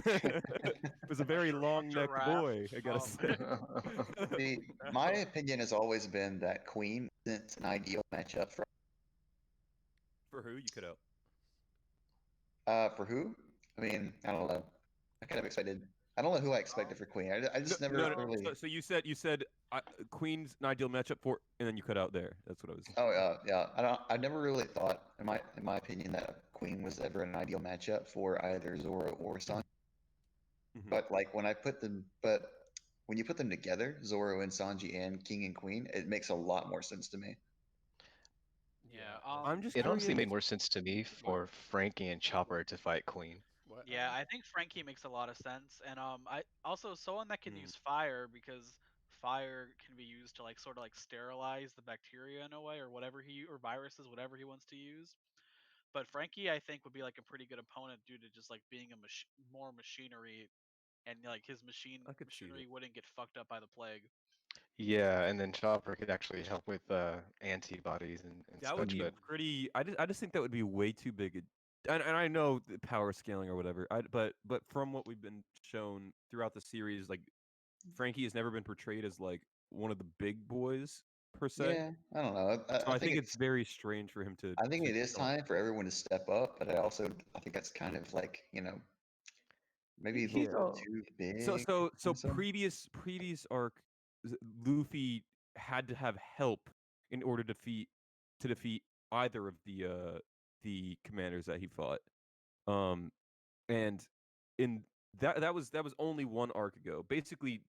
It was a very long-necked giraffe. boy. I gotta Oh, say. See, my opinion has always been that Queen isn't an ideal matchup For who you cut out? for who? I mean, I don't know. I kind of expected. I don't know who I expected for Queen. I just never No. really. So you said Queen's an ideal matchup for, and then you cut out there. That's what I was. Oh yeah. I never really thought, in my opinion, that Queen was ever an ideal matchup for either Zoro or Sanji. Mhm. But like when you put them together, Zoro and Sanji and King and Queen, it makes a lot more sense to me. Yeah. I'm just It honestly curious. made more sense to me for Frankie and Chopper to fight Queen. What? Yeah, I think Frankie makes a lot of sense, and I also someone that can Hmm. use fire because fire can be used to like sort of like sterilize the bacteria in a way or whatever or viruses, whatever he wants to use. But Frankie, I think, would be like a pretty good opponent due to just like being a more machinery, and like his I could see machinery that. wouldn't get fucked up by the plague. Yeah, and then Chopper could actually help with antibodies and That would such. be But pretty. I just think that would be way too big. And I know the power scaling or whatever. But from what we've been shown throughout the series, like Frankie has never been portrayed as like one of the big boys per se. Yeah, I don't know. So I think it's very strange for him to. I think it is come up. time for everyone to step up, but I think that's kind of like maybe a He's little all- too big. So so. previous arc, Luffy had to have help in order to defeat either of the commanders that he fought. And in that was only one arc ago. Basically,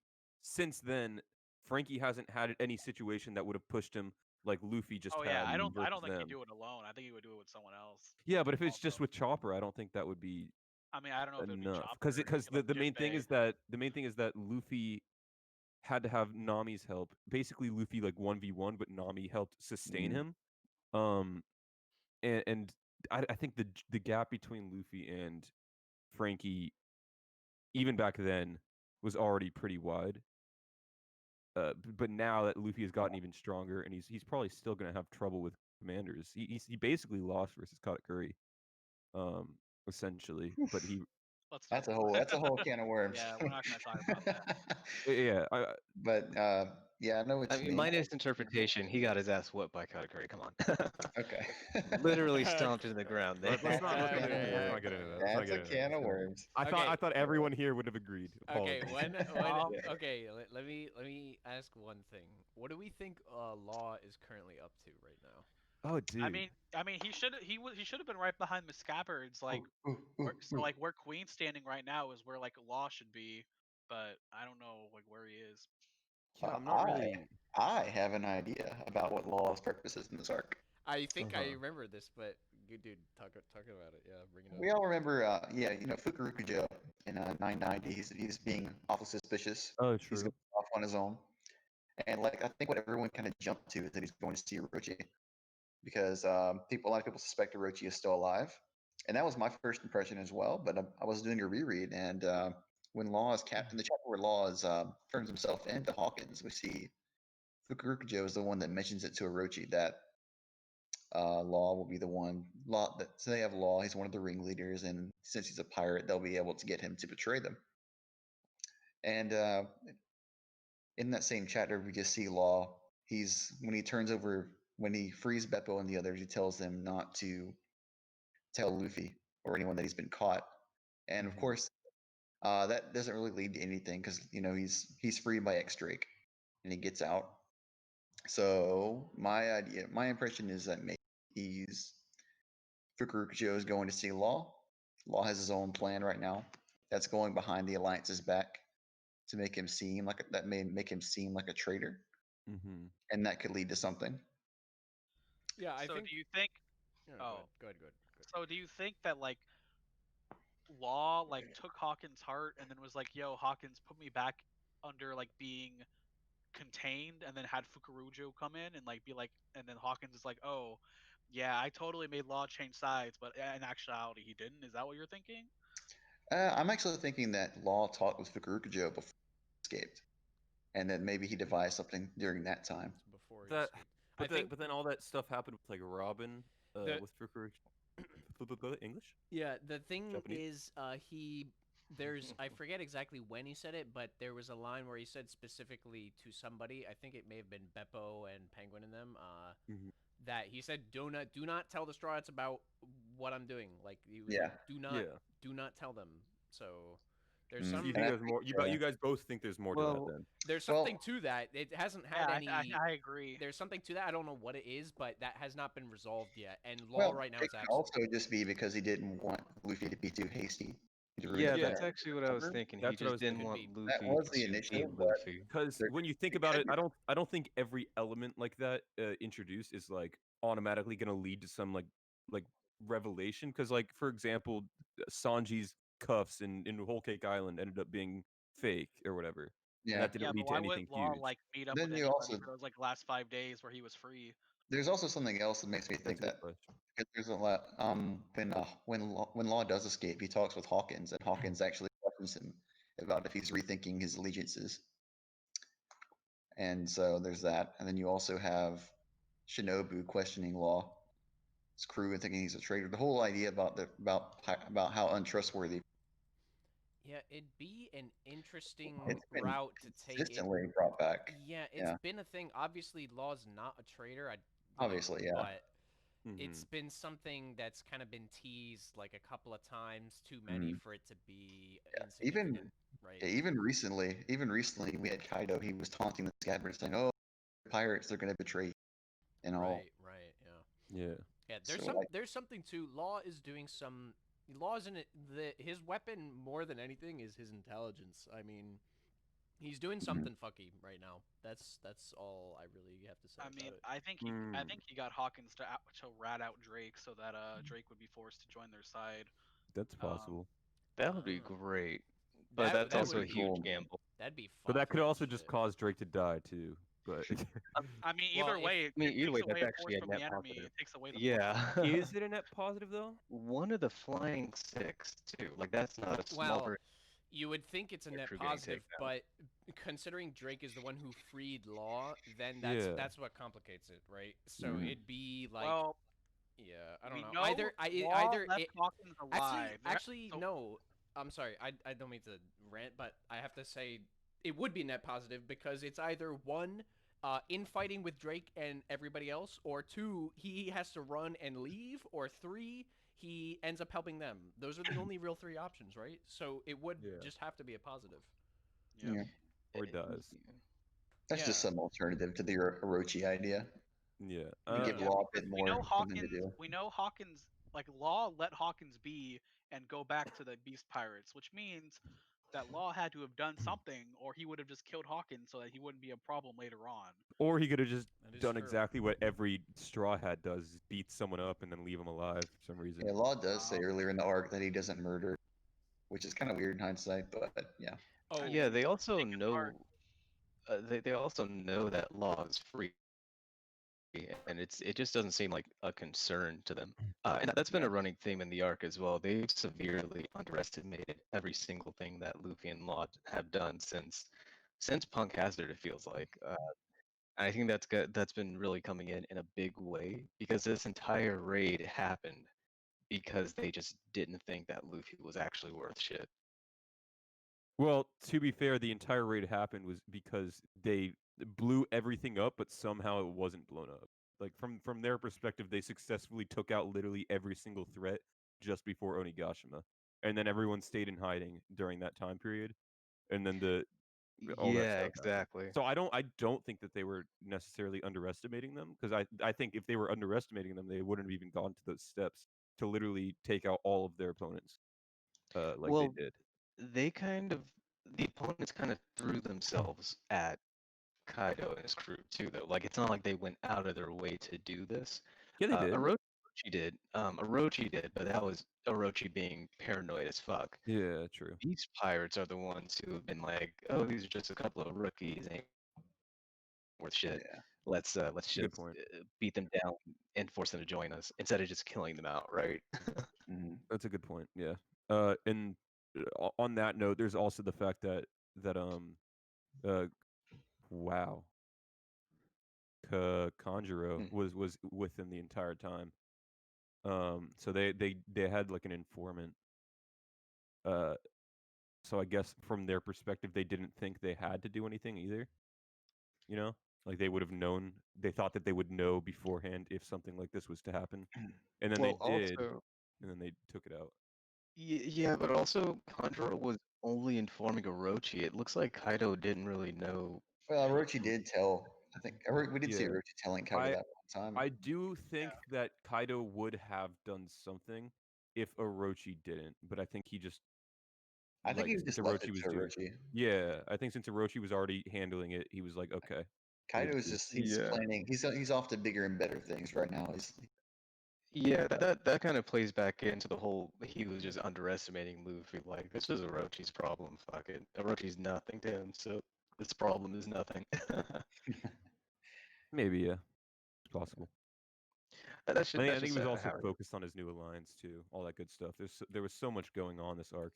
since then, Frankie hasn't had any situation that would have pushed him like Luffy just Oh yeah, had I don't versus think he'd them. do it alone. I think he would do it with someone else. Yeah, but if it's just Also. with Chopper, I don't think that would be I mean, I don't know if it would be enough. Chopper. Because Like the main thing Jinbei. is that Luffy had to have Nami's help. Basically, Luffy like 1v1, but Nami helped sustain Mm. him. And I think the gap between Luffy and Frankie, even back then, was already pretty wide. But now that Luffy has gotten even stronger, and he's probably still gonna have trouble with commanders. He basically lost versus Katakuri, essentially. But he Let's not. That's a whole can of worms. Yeah, we're not gonna talk about that. yeah, But yeah, I know what I you mean, mean. minus interpretation, he got his ass whooped by Katakuri. Come on. Okay. Literally stomped into the ground. let's not Okay. get into that. Let's not get into that. Let's not That's a get into can that. of worms. Okay. I thought everyone here would have agreed. Okay, Apologies. okay, let me ask one thing. What do we think Law is currently up to right now? Oh, dude. I mean, he should have been right behind the Scabbards, like Ooh, ooh, so ooh. like where Queen's standing right now is where like Law should be, but I don't know like where he is. Yeah, I'm not really. I have an idea about what Law's purpose is in this arc. I think I Uh-huh. remember this, but good dude, talk about it. Yeah, bring it up. We all remember, Fukurokujo in 990. He's being awful suspicious. Oh, He's true. going off on his own, and like I think what everyone kind of jumped to is that he's going to see Orochi, because a lot of people suspect Orochi is still alive, and that was my first impression as well. But I was doing a reread, and when Law is captain, the chapter where Law is turns himself into Hawkins, we see Fukurokujo is the one that mentions it to Orochi that Law will be the one. So they have Law. He's one of the ringleaders, and since he's a pirate, they'll be able to get him to betray them. And in that same chapter, we just see Law. When he frees Beppo and the others, he tells them not to tell Luffy or anyone that he's been caught. And of course, that doesn't really lead to anything because he's freed by X Drake, and he gets out. So my impression is that maybe Fukurokujo is going to see Law. Law has his own plan right now that's going behind the Alliance's back to make him seem like a traitor, Mm-hmm. and that could lead to something. Yeah, I so think. do you think? Yeah, Oh. go ahead. So do you think that like Law like took Hawkins' heart and then was like, "Yo, Hawkins, put me back under like being contained," and then had Fukurokujo come in and like be like, and then Hawkins is like, "Oh, yeah, I totally made Law change sides, but in actuality, he didn't." Is that what you're thinking? I'm actually thinking that Law talked with Fukurokujo before he escaped, and that maybe he devised something during that time. It's before That, he escaped. but then all that stuff happened with like Robin, The- with Fukurokujo. English. Yeah, the thing Japanese? is, there's I forget exactly when he said it, but there was a line where he said specifically to somebody. I think it may have been Beppo and Penguin and them. Mhm. That he said, do not tell the Straw Hats about what I'm doing. Like, he was Yeah. like, do not tell them. So there's Mm. some You And I think there's more? You guys both think there's more to Well, that then? there's something to that. It hasn't had any. I agree. There's something to that. I don't know what it is, but that has not been resolved yet. And Law Well, right now it is could absent. also just be because he didn't want Luffy to be too hasty. Yeah, Yeah. that's actually what I was thinking. That's He what I just was didn't thinking. want Could be. Luffy That was the to initial, be but- Luffy. Because There- when you think it about could it, be. I don't think every element like that introduced is like automatically going to lead to some like revelation. Because like for example, Sanji's cuffs in Whole Cake Island ended up being fake or whatever. And Yeah. that didn't Yeah, lead but to why anything wouldn't Law huge. like meet up Then with you anybody also- for those like last 5 days where he was free? There's also something else that makes me think That's a good that question. because there's a lot when Law does escape, he talks with Hawkins, and Hawkins actually questions him about if he's rethinking his allegiances. And so there's that, and then you also have Shinobu questioning Law's crew and thinking he's a traitor. The whole idea about how untrustworthy Yeah, it'd be an interesting it's been route to take it. consistently brought back. Yeah, it's Yeah. been a thing. Obviously, Law's not a traitor. Obviously, yeah. But Mhm. it's been something that's kind of been teased like a couple of times, too many Mhm. for it to be Yeah, even- insignificant, right? Yeah, even recently, we had Kaido. He was taunting the Scabbard, saying, "Oh, pirates, they're going to betray you," and all. Right, yeah. Yeah. Yeah, there's So, like- there's something to Law is doing some Law's in it. His weapon more than anything is his intelligence. I mean, he's doing something fucky right now. That's all I really have to say I about mean, it. I think he got Hawkins to rat out Drake so that Drake would be forced to join their side. That's possible. That would be Uh, great, but that that's also a would be huge cool. gamble. That'd be But fun that could as also just shit. cause Drake to die too. But I mean, Well, either if- way, I mean, it either way, takes that's away a actually force a from net the enemy. positive. It takes away the Yeah. force. is it a net positive though? One of the flying six too. Like that's not a small. well, you would think it's a Their net crew getting positive, taken out. but considering Drake is the one who freed Law, then Yeah. that's what complicates it, right? So Mhm. it'd be like, Well, yeah, I don't we know. know Either Law either left it, Hawkins alive. actually so- no. I'm sorry. I don't mean to rant, but I have to say it would be net positive because it's either one, infighting with Drake and everybody else, or two, he has to run and leave, or three, he ends up helping them. Those are the only real three options, right? So it would Yeah. just have to be a positive. Yeah. Or dies. That's just Yeah. some alternative to the Orochi idea. Yeah. We give Yeah, Law a because bit more something to do. We know Hawkins, like Law let Hawkins be and go back to the Beast Pirates, which means that Law had to have done something, or he would have just killed Hawkins so that he wouldn't be a problem later on. Or he could have just That is done true. exactly what every Straw Hat does: is beat someone up and then leave them alive for some reason. Yeah, Law does say Um, earlier in the arc that he doesn't murder, which is kind of weird in hindsight, but yeah. Oh, Yeah, they also think it's know. hard. They also know that Law is free, and it just doesn't seem like a concern to them. And that's been a running theme in the arc as well. They've severely underestimated every single thing that Luffy and Law have done since Punk Hazard. It feels like. I think that's been really coming in a big way because this entire raid happened because they just didn't think that Luffy was actually worth shit. Well, to be fair, the entire raid happened was because they blew everything up, but somehow it wasn't blown up. Like from their perspective, they successfully took out literally every single threat just before Onigashima, and then everyone stayed in hiding during that time period, and then all that Yeah, stuff happened. exactly. So I don't think that they were necessarily underestimating them, because I think if they were underestimating them, they wouldn't have even gone to those steps to literally take out all of their opponents, like Well, they did. The opponents kind of threw themselves at Kaido and his crew too, though. Like it's not like they went out of their way to do this. Yeah, they did. Orochi did. Orochi did, but that was Orochi being paranoid as fuck. Yeah, true. These pirates are the ones who have been like, oh, these are just a couple of rookies, ain't worth shit. Yeah. Let's Good just point. beat them down and force them to join us instead of just killing them outright. Mhm. That's a good point. Yeah. And on that note, there's also the fact that wow, Kanjuro Mm. was with them the entire time. So they had like an informant. So I guess from their perspective, they didn't think they had to do anything either. You know, like they would have known. They thought that they would know beforehand if something like this was to happen, and then Well, they did, also, and then they took it out. yeah, but also Kanjuro was only informing Orochi. It looks like Kaido didn't really know. Well, Orochi did tell. I think we did see Yeah. Orochi telling Kaido that one time. I do think that Kaido would have done something if Orochi didn't, but I think he just. I think he was since just left it was to doing. Orochi. Yeah, I think since Orochi was already handling it, he was like, okay. Kaido is just he's Yeah. planning. He's off to bigger and better things right now. Yeah, that kind of plays back into the whole he was just underestimating Luffy. Like this was Orochi's problem. Fuck it, Orochi's nothing to him, so this problem is nothing. Maybe, yeah, it's possible. That should, I that's think just he was also how it is. focused on his new alliance too, all that good stuff. There was so much going on this arc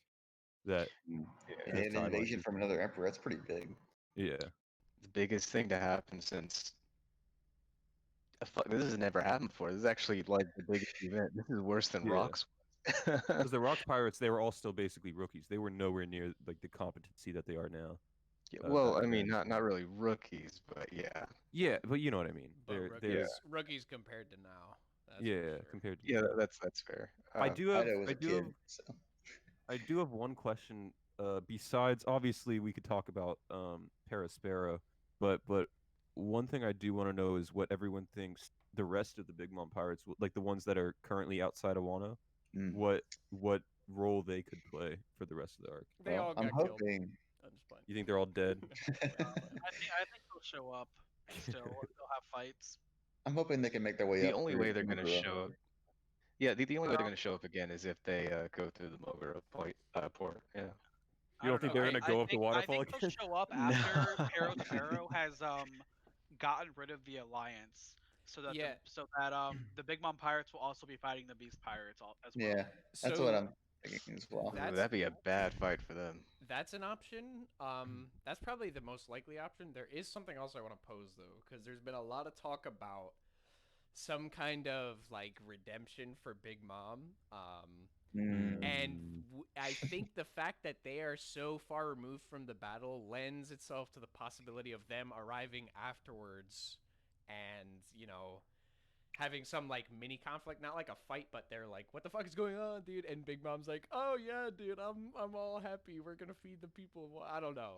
that And his an timeline invasion just- from another emperor. That's pretty big. yeah. The biggest thing to happen since. Fuck, this has never happened before. This is actually like the biggest event. This is worse than Yeah. Rocks. Because the Rocks Pirates, they were all still basically rookies. They were nowhere near like the competency that they are now. Well, back I mean, then. not really rookies, but yeah. Yeah, but you know what I mean. but They're rookies compared to now. That's for yeah, sure. compared to Yeah, now. that's fair. I do have Kaido was a kid. So. I do have one question. Besides, obviously, we could talk about Paraspero, but one thing I do want to know is what everyone thinks the rest of the Big Mom Pirates, like the ones that are currently outside of Wano, Mm. what role they could play for the rest of the arc. They all I'm got killed. hoping. I'm just playing. You think they're all dead? I think they'll show up still. They'll have fights. I'm hoping they can make their way The up. only through way they're going to Meguro. show up. Yeah, the only way they're going to show up again is if they go through the Mogura port. Yeah. I You don't think know. they're gonna go up the waterfall I think again? they'll show up after Perros Arrow has gotten rid of the alliance, so that Yeah. the Big Mom pirates will also be fighting the Beast pirates as well. Yeah, that's So what I'm thinking as well. Ooh, That's- that'd be a bad fight for them. that's an option. That's probably the most likely option. There is something else I want to pose though, because there's been a lot of talk about some kind of like redemption for Big Mom. Mm. And I think the fact that they are so far removed from the battle lends itself to the possibility of them arriving afterwards and, having some like mini conflict, not like a fight, but they're like, "What the fuck is going on, dude?" And Big Mom's like, "Oh yeah, dude, I'm all happy. We're gonna feed the people." Well, I don't know.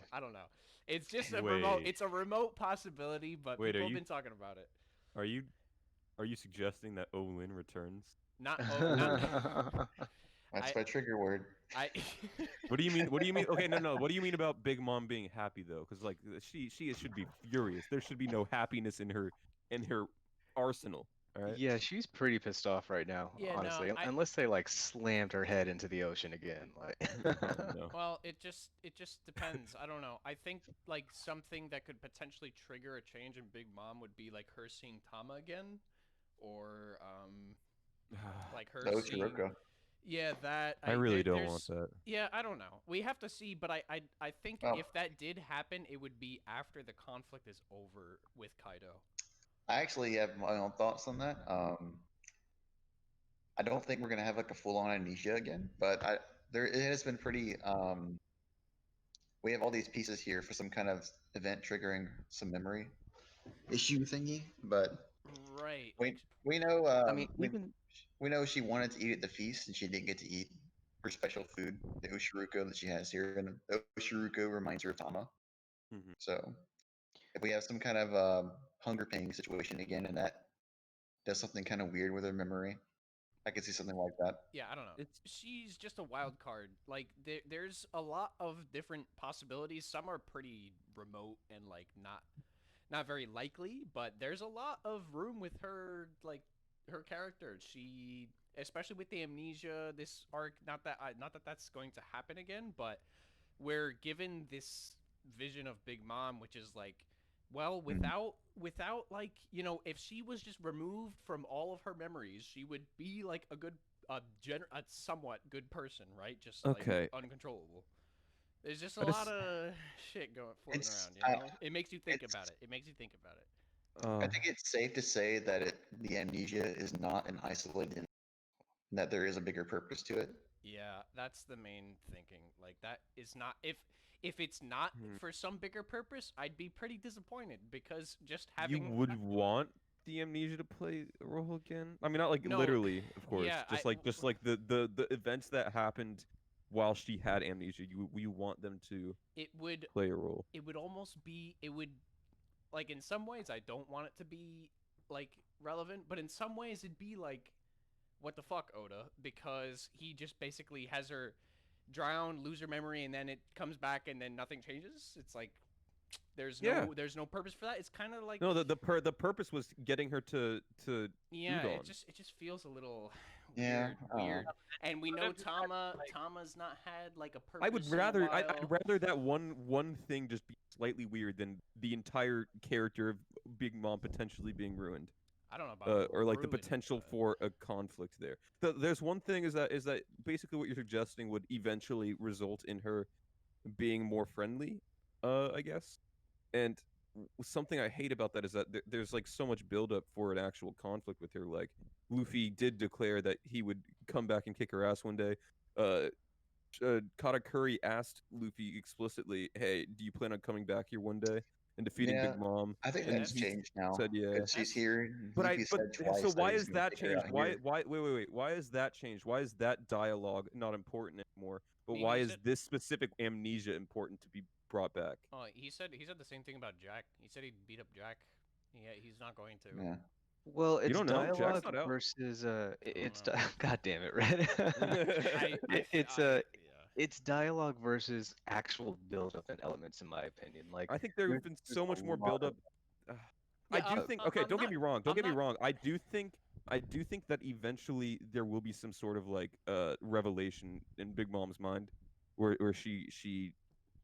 It's just a remote. Wait. It's a remote possibility, but Wait, are people have you- been talking about it. Are you suggesting that Olin returns? Not. Not That's I- my trigger word. I. What do you mean? What do you mean? Okay, no. What do you mean about Big Mom being happy though? Because like she should be furious. There should be no happiness in her arsenal. All right. Yeah, she's pretty pissed off right now, Yeah, no, honestly. I- Unless they like slammed her head into the ocean again. Like No. Well, it just depends. I don't know. I think like something that could potentially trigger a change in Big Mom would be like her seeing Tama again, or like her No, seeing. Shiroka. Yeah, that. I really don't there's- want that. Yeah, I don't know. We have to see, but I think Well- if that did happen, it would be after the conflict is over with Kaido. I actually have my own thoughts on that. I don't think we're gonna have like a full-on amnesia again, but it has been pretty. We have all these pieces here for some kind of event triggering some memory issue thingy, but Right. we know. I mean, even we know she wanted to eat at the feast and she didn't get to eat her special food, the Oshiruko that she has here, and the Oshiruko reminds her of Tama. Mhm. So if we have some kind of hunger pain situation again, and that does something kind of weird with her memory, I could see something like that. Yeah, I don't know. It's- She's just a wild card. Like there's a lot of different possibilities. Some are pretty remote and like not very likely, but there's a lot of room with her her character. She, especially with the amnesia this arc, not that that's going to happen again, but we're given this vision of Big Mom, which is like, well, without like, if she was just removed from all of her memories, she would be like a somewhat good person, right? Just like Okay. uncontrollable. There's just a But it's- lot of shit floating It's- around, It makes you think it's- about it. It makes you think about it. I think it's safe to say that the amnesia is not an isolated, and that there is a bigger purpose to it. Yeah, that's the main thinking. Like that is not if it's not Hmm. for some bigger purpose, I'd be pretty disappointed because just you having would want the amnesia to play a role again. I mean, not like No, literally, of course. yeah, just I- like the events that happened while she had amnesia. You want them to it would play a role. almost be like in some ways I don't want it to be like relevant, but in some ways it'd be like what the fuck, Oda, because he just basically has her drown, lose her memory, and then it comes back and then nothing changes. It's like there's Yeah. there's no purpose for that. It's kind of like No, the purpose was getting her to yeah, Udon. it just feels a little Yeah, weird. And we But know if you had, like- Tama's not had like a purpose. I would in a rather while. I'd rather that one thing just be slightly weird than the entire character of Big Mom potentially being ruined. I don't know about Or like the ruined, potential but- for a conflict there. There's one thing is that basically what you're suggesting would eventually result in her being more friendly, I guess. And something I hate about that is that there's like so much buildup for an actual conflict with her. Like Luffy did declare that he would come back and kick her ass one day. Katakuri asked Luffy explicitly, "Hey, do you plan on coming back here one day and defeating Yeah, Big Mom?" I think And that's he changed now. said, "Yeah." Because she's here. and But Luffy said twice so why he's is gonna that take her changed? out Why here. wait? Why is that changed? Why is that dialogue not important anymore? But mean, why he is said- this specific amnesia important to be brought back? Oh, he said the same thing about Jack. He said he'd beat up Jack. Yeah, he's not going to. Yeah. Well, it's don't know? Jack's dialogue not out. versus it's know. God damn it, Red. It's dialogue versus actual build-up and elements, in my opinion. Like I think there there's have been there's so a much more lot build up. of I Yeah, do think. Okay, I'm don't get not- me wrong. Don't I'm get me not- wrong. I do think that eventually there will be some sort of like revelation in Big Mom's mind, where she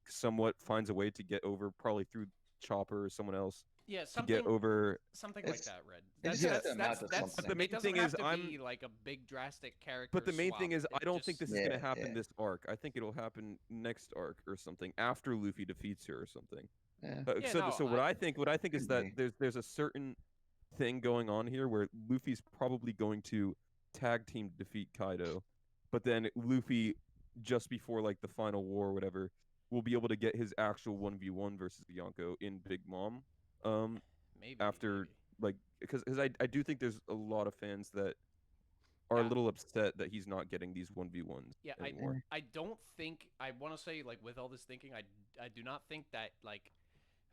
somewhat finds a way to get over, probably through Chopper or someone else, Yeah, to get over. something like It's- that, Red. it just has to amount to that's something. The main it doesn't thing have is to I'm- be like a big drastic character. But the main swap. thing is, It I don't think just- this is gonna Yeah, happen yeah. this arc. I think it'll happen next arc or something after Luffy defeats her or something. Yeah. Yeah, So, no, so what I think is could that be. there's a certain thing going on here where Luffy's probably going to tag team defeat Kaido, but then Luffy, just before like the final war or whatever, will be able to get his actual 1v1 versus Yonko in Big Mom. maybe After maybe. like because I do think there's a lot of fans that are a Yeah. little upset that he's not getting these 1v1s Yeah, anymore. I don't think I want to say like with all this thinking, I do not think that like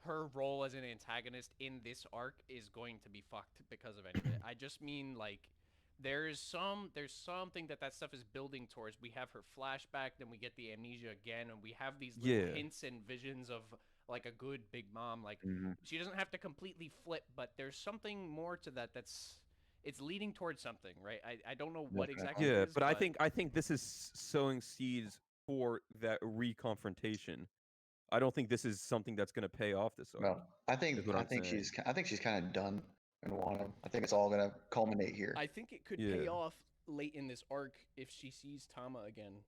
her role as an antagonist in this arc is going to be fucked because of any of it. I just mean like there's something that stuff is building towards. We have her flashback, then we get the amnesia again, and we have these little Yeah. hints and visions of like a good Big Mom. Like Mhm. she doesn't have to completely flip, but there's something more to that. It's leading towards something, right? I don't know what exactly. Yeah, it is, but I think this is sowing seeds for that reconfrontation. I don't think this is something that's going to pay off this arc. Well, I think is what I'm saying. she's kind of done in Wano. I think it's all gonna culminate here. I think it could pay Yeah. off late in this arc if she sees Tama again.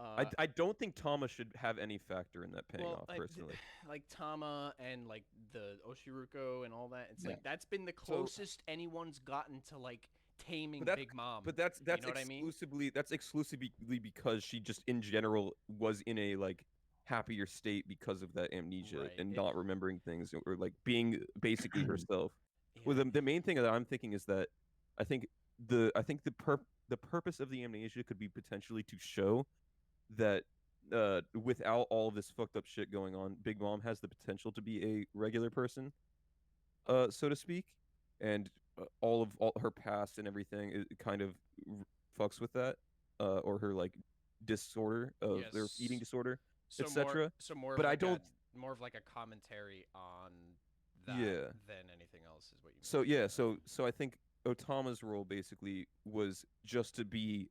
I don't think Thomas should have any factor in that paying well, Oh, off personally. like Tama and like the Oshiruko and all that. It's Yeah. like that's been the closest anyone's gotten to like taming that's- Big Mom. But that's you know what I mean? exclusively because she just in general was in a like happier state because of that amnesia Right, and it- not remembering things or like being basically herself. Well, Yeah. the main thing that I'm thinking is that I think the purpose of the amnesia could be potentially to show that without all of this fucked up shit going on, Big Mom has the potential to be a regular person, so to speak, and all her past and everything kind of fucks with that, or her like disorder of their eating Yes. disorder, So etc. So more. But of I like don't- more of like a commentary on that Yeah. than anything else is what you mean. So yeah, so I think Otama's role basically was just to be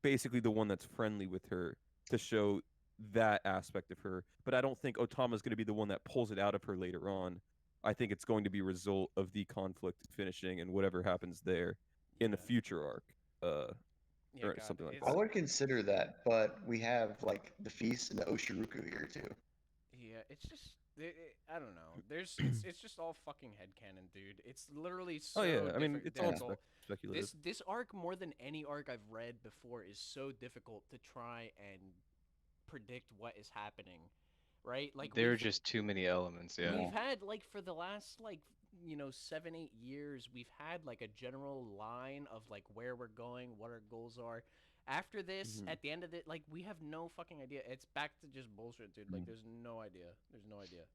basically the one that's friendly with her to show that aspect of her. But I don't think Otama's going to be the one that pulls it out of her later on. I think it's going to be a result of the conflict finishing and whatever happens there in a Yeah. future arc. Yeah, or God, something like it's- I would consider that, but we have like the feast and the Oshiruku here too. Yeah, it's just I don't know. It's just all fucking headcanon, dude. It's literally so Oh yeah, I mean it's all difficult. speculative. This arc more than any arc I've read before is so difficult to try and predict what is happening, right? Like there are we've- just too many elements. Yeah. We've had like for the last like 7-8 years, we've had like a general line of like where we're going, what our goals are. After this, Mhm. at the end of it, like we have no fucking idea. It's back to just bullshit, dude. Like Mhm. there's no idea. There's no idea.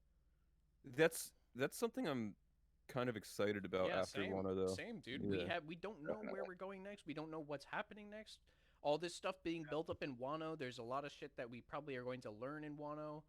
That's something I'm kind of excited about yeah, after same, Wano though. same, dude. Yeah. We don't know where we're going next. We don't know what's happening next. All this stuff being built up in Wano. There's a lot of shit that we probably are going to learn in Wano.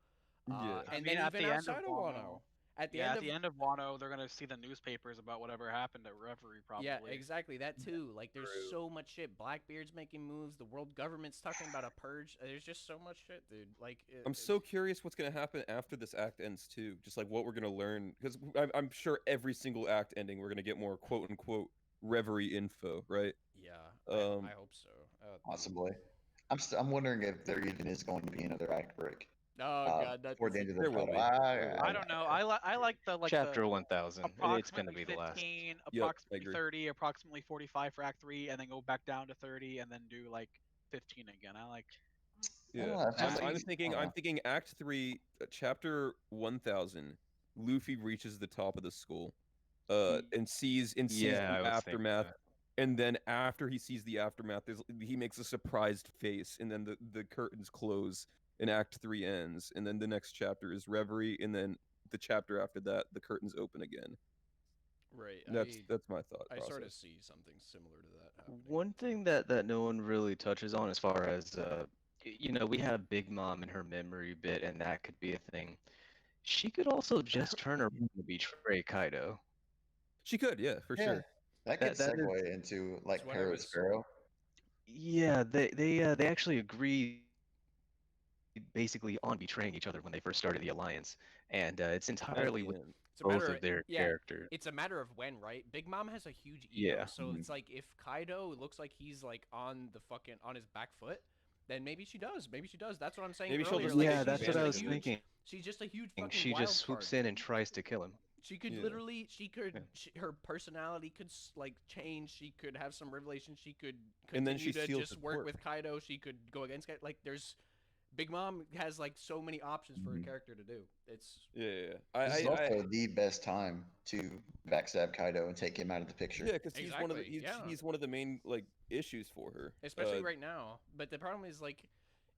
Yeah. And mean, then at even the end of outside of Wano. At the yeah, end at of the end of Wano, they're gonna see the newspapers about whatever happened at Reverie, probably. Yeah, exactly. That too. Like, there's True. so much shit. Blackbeard's making moves. The world government's talking about a purge. There's just so much shit, dude. Like, I'm so curious what's gonna happen after this act ends too. Just like what we're gonna learn, because I'm sure every single act ending we're gonna get more quote unquote reverie info, right? Yeah, Um, I hope so. Possibly. I'm wondering if there even is going to be another act break. Oh god, that's Toward the end of the There will photo. be. I don't know. I like the Chapter the 1000. It's gonna approximately be the last. 15, Yep, I approximately agree. 30, approximately 45 for Act 3, and then go back down to 30, and then do like 15 again. I like. I don't Yeah, know, it's just I'm like- thinking. I don't I'm know. thinking Act 3, Chapter 1000. Luffy reaches the top of the school, and sees Yeah, the I was thinking aftermath. that. And then after he sees the aftermath, he makes a surprised face, and then the curtains close, and Act 3 ends, and then the next chapter is Reverie, and then the chapter after that, the curtains open again. Right. That's my thought I process. sort of see something similar to that happening. One thing that no one really touches on as far as you know, we have Big Mom in her memory bit, and that could be a thing. She could also just turn around and betray Kaido. She could, yeah, for Yeah, sure. that could That is, segue into like It's what I Pero was. Sparrow. yeah, they actually agreed basically on betraying each other when they first started the alliance, and it's At entirely the with end. It's a both matter of their yeah, characters. it's a matter of when, right? Big Mom has a huge ego, Yeah. so it's like if Kaido looks like he's like on his back foot, then maybe she does. Maybe she does. That's what I'm saying Maybe she'll earlier. just Like Yeah, take that's she's what just I a advantage was of it. huge. thinking. She's just a huge fucking She wild just swoops card. in and tries to kill him. She could Yeah. literally, Yeah. her personality could like change. She could have some revelation. She could And then continue she to steals just his work work. with Kaido. She could go against Kaido. Like there's Big Mom has like so many options for a Mhm. character to do. It's Yeah. This is also the best time to backstab Kaido and take him out of the picture. Yeah, because he's one of the Exactly, yeah. he's one of the main like issues for her. especially right now. But the problem is like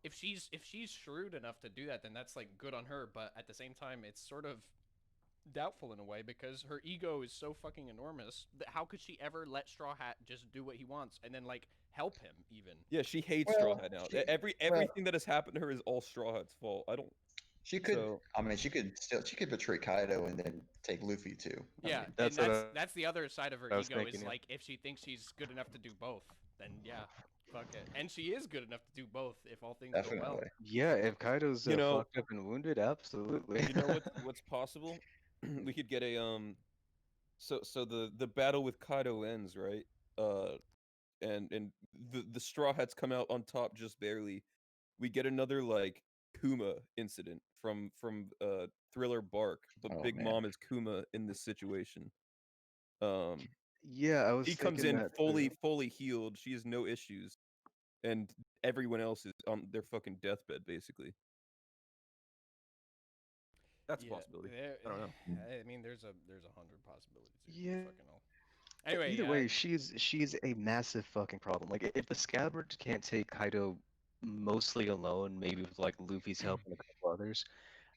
if she's shrewd enough to do that, then that's like good on her. But at the same time, it's sort of doubtful in a way because her ego is so fucking enormous that how could she ever let Straw Hat just do what he wants and then like help him even? Yeah, she hates Straw Well, Hat now. she- Everything that has happened to her is all Straw Hat's fault. I don't. She could. So I mean, she could betray Kaido and then take Luffy too. I Yeah, mean, That's and what that's the other side of her I was ego is thinking, yeah. like if she thinks she's good enough to do both, then yeah, fuck it. And she is good enough to do both if all things go well. definitely. Yeah, if Kaido's You know- fucked up and wounded, absolutely. you know what's possible? We could get a So the battle with Kaido ends, right? And the Straw Hats come out on top just barely. We get another like Kuma incident from Thriller Bark, but Oh, Big man. Mom is Kuma in this situation. Um, Yeah, I was he comes thinking in that fully healed. She has no issues, and everyone else is on their fucking deathbed basically. That's a Yeah, possibility. there- I don't know. I mean, there's a hundred possibilities. Yeah. Fucking hell. Anyway, either way, she's a massive fucking problem. Like if the Scabbard can't take Kaido mostly alone, maybe with like Luffy's help and a couple others,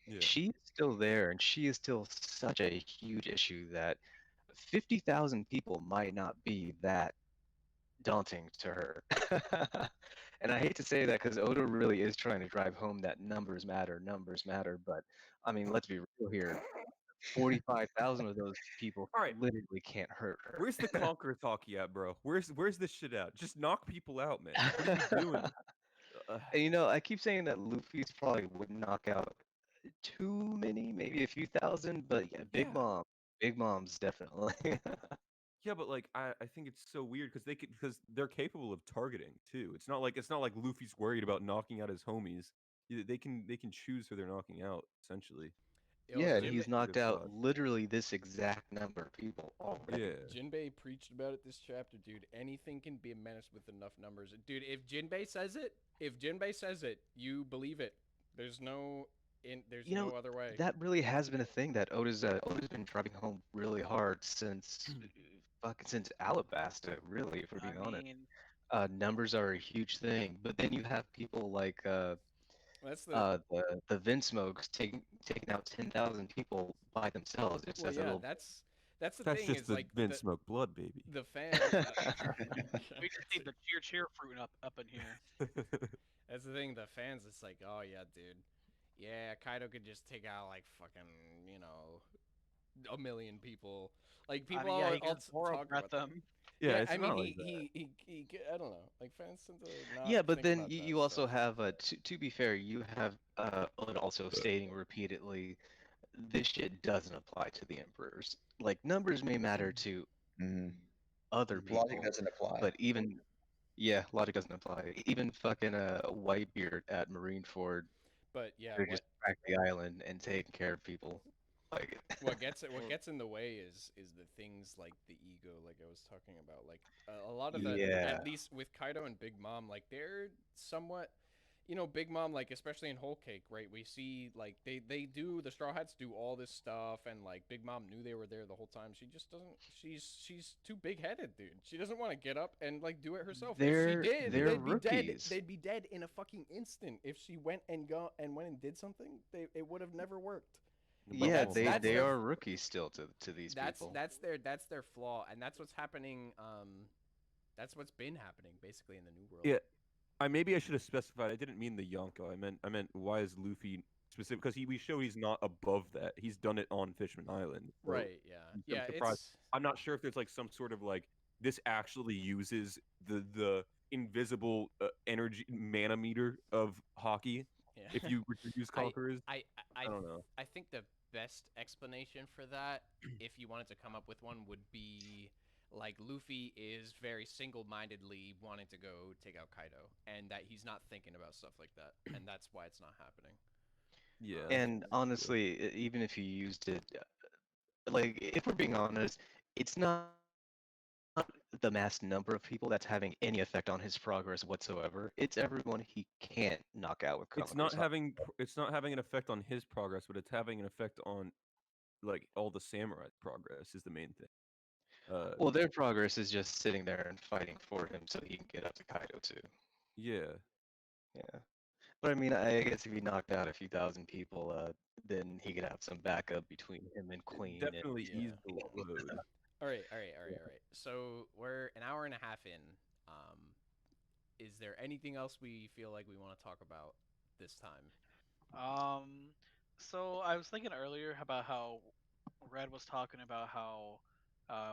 Yeah. she's still there, and she is still such a huge issue that 50,000 people might not be that daunting to her. And I hate to say that because Oda really is trying to drive home that numbers matter, but I mean, let's be real here. 45,000 of those people All right. literally can't hurt her. Where's the Conqueror talkie at, bro? Where's this shit at? Just knock people out, man. What are you doing? And you know, I keep saying that Luffy's probably would knock out too many, maybe a few thousand, but yeah, Yeah. Big Mom's definitely. Yeah, but like I think it's so weird because they're capable of targeting too. It's not like Luffy's worried about knocking out his homies. They can choose who they're knocking out essentially. Yeah, and Jinbei, he's knocked Good out thought. literally this exact number of people already. Yeah. Jinbei preached about it this chapter, dude. Anything can be a menace with enough numbers, dude. If Jinbei says it, you believe it. There's no You know, no other way. That really has been a thing that Oda's been driving home really hard since since Alabasta, really, if we're being I honest. mean, Numbers are a huge thing, but then you have people like That's the the Vinsmokes taking out 10,000 people by themselves. Just well, as a yeah. little. That's the That's thing just is the like Vince Smoke blood, baby. the fans. we just need the cheer fruit up in here. That's the thing. The fans, it's like, oh yeah, dude. Yeah, Kaido could just take out like fucking, you know, 1 million people. Like people I mean, yeah, are he all can Zoro talk breath about that. them. Yeah, it's I mean, not like that. he I don't know. Like fans tend to not Yeah, but think then about that you also stuff. have to be fair, you have Oda also stating repeatedly this shit doesn't apply to the emperors. Like numbers may matter to Mhm. other people, Logic doesn't apply. but even yeah, logic doesn't apply. Even fucking Whitebeard at Marineford, But yeah, they're just back the island and taking care of people. Like what gets in the way is the things like the ego, like I was talking about. Like a lot of the Yeah. at least with Kaido and Big Mom, like they're somewhat. You know, Big Mom, like especially in Whole Cake, right? We see like they do the Straw Hats do all this stuff, and like Big Mom knew they were there the whole time. She just doesn't. She's too big headed, dude. She doesn't want to get up and like do it herself. They're- if she did, they're they'd be dead. rookies. They'd be dead in a fucking instant. If she went and did something, it would have never worked. But Yeah, that's they not they their are rookies still to these people. that's their flaw, and that's what's happening. That's what's been happening basically in the New World. yeah. Maybe I should have specified. I didn't mean the Yonko. I meant why is Luffy specific? Because we showed he's not above that. He's done it on Fishman Island. So Right. Yeah. I'm Yeah. surprised. It's I'm not sure if there's like some sort of like this actually uses the invisible energy mana meter of hockey. yeah. If you were to use I conquerors, I I don't know. I think the best explanation for that, if you wanted to come up with one, would be like Luffy is very single-mindedly wanting to go take out Kaido, and that he's not thinking about stuff like that, and that's why it's not happening. Yeah. And honestly, even if you used it, like if we're being honest, it's not the mass number of people that's having any effect on his progress whatsoever. It's everyone he can't knock out with It's conquerors. not having an effect on his progress, but it's having an effect on like all the samurai progress is the main thing. Well, their progress is just sitting there and fighting for him so he can get up to Kaido too. Yeah. Yeah. But I mean, I guess if he knocked out a few thousand people, then he could have some backup between him and Queen. Definitely Yeah. ease the load. All right. So we're an hour and a half in. Is there anything else we feel like we want to talk about this time? So I was thinking earlier about how Red was talking about how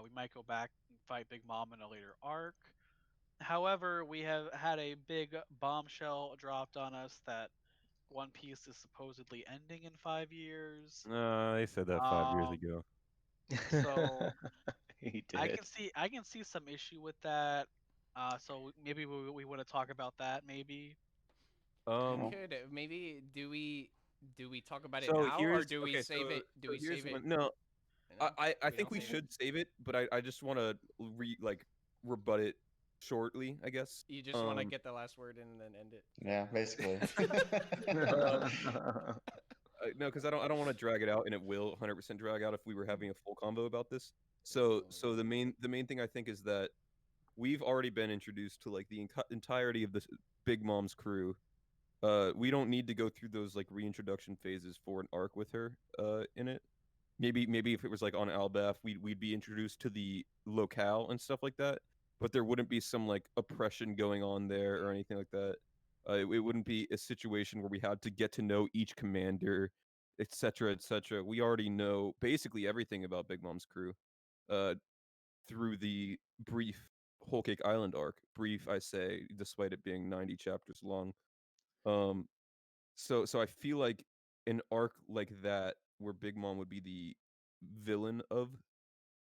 we might go back and fight Big Mom in a later arc. However, we have had a big bombshell dropped on us that One Piece is supposedly ending in 5 years. I said that 5 years Um, ago. So He I did. can see some issue with that. So maybe we want to talk about that. Maybe. We Um. could maybe do we talk about it So now, or here's do we okay. save So, it? Do so we here's save it? one. No, You know? I Do think not we save it? should save it, but I just want to rebut it shortly. I guess. You just want to get the last word and then end it. Yeah, basically. No, because I don't want to drag it out, and it will 100% drag out if we were having a full combo about this. So the main thing I think is that we've already been introduced to like the entirety of this Big Mom's crew. We don't need to go through those like reintroduction phases for an arc with her in it. Maybe if it was like on Albaf, we'd be introduced to the locale and stuff like that, but there wouldn't be some like oppression going on there or anything like that. It wouldn't be a situation where we had to get to know each commander, etc., etc. We already know basically everything about Big Mom's crew uh, through the brief Whole Cake Island arc. Brief, I say, despite it being 90 chapters long. Um, so I feel like an arc like that, where Big Mom would be the villain of,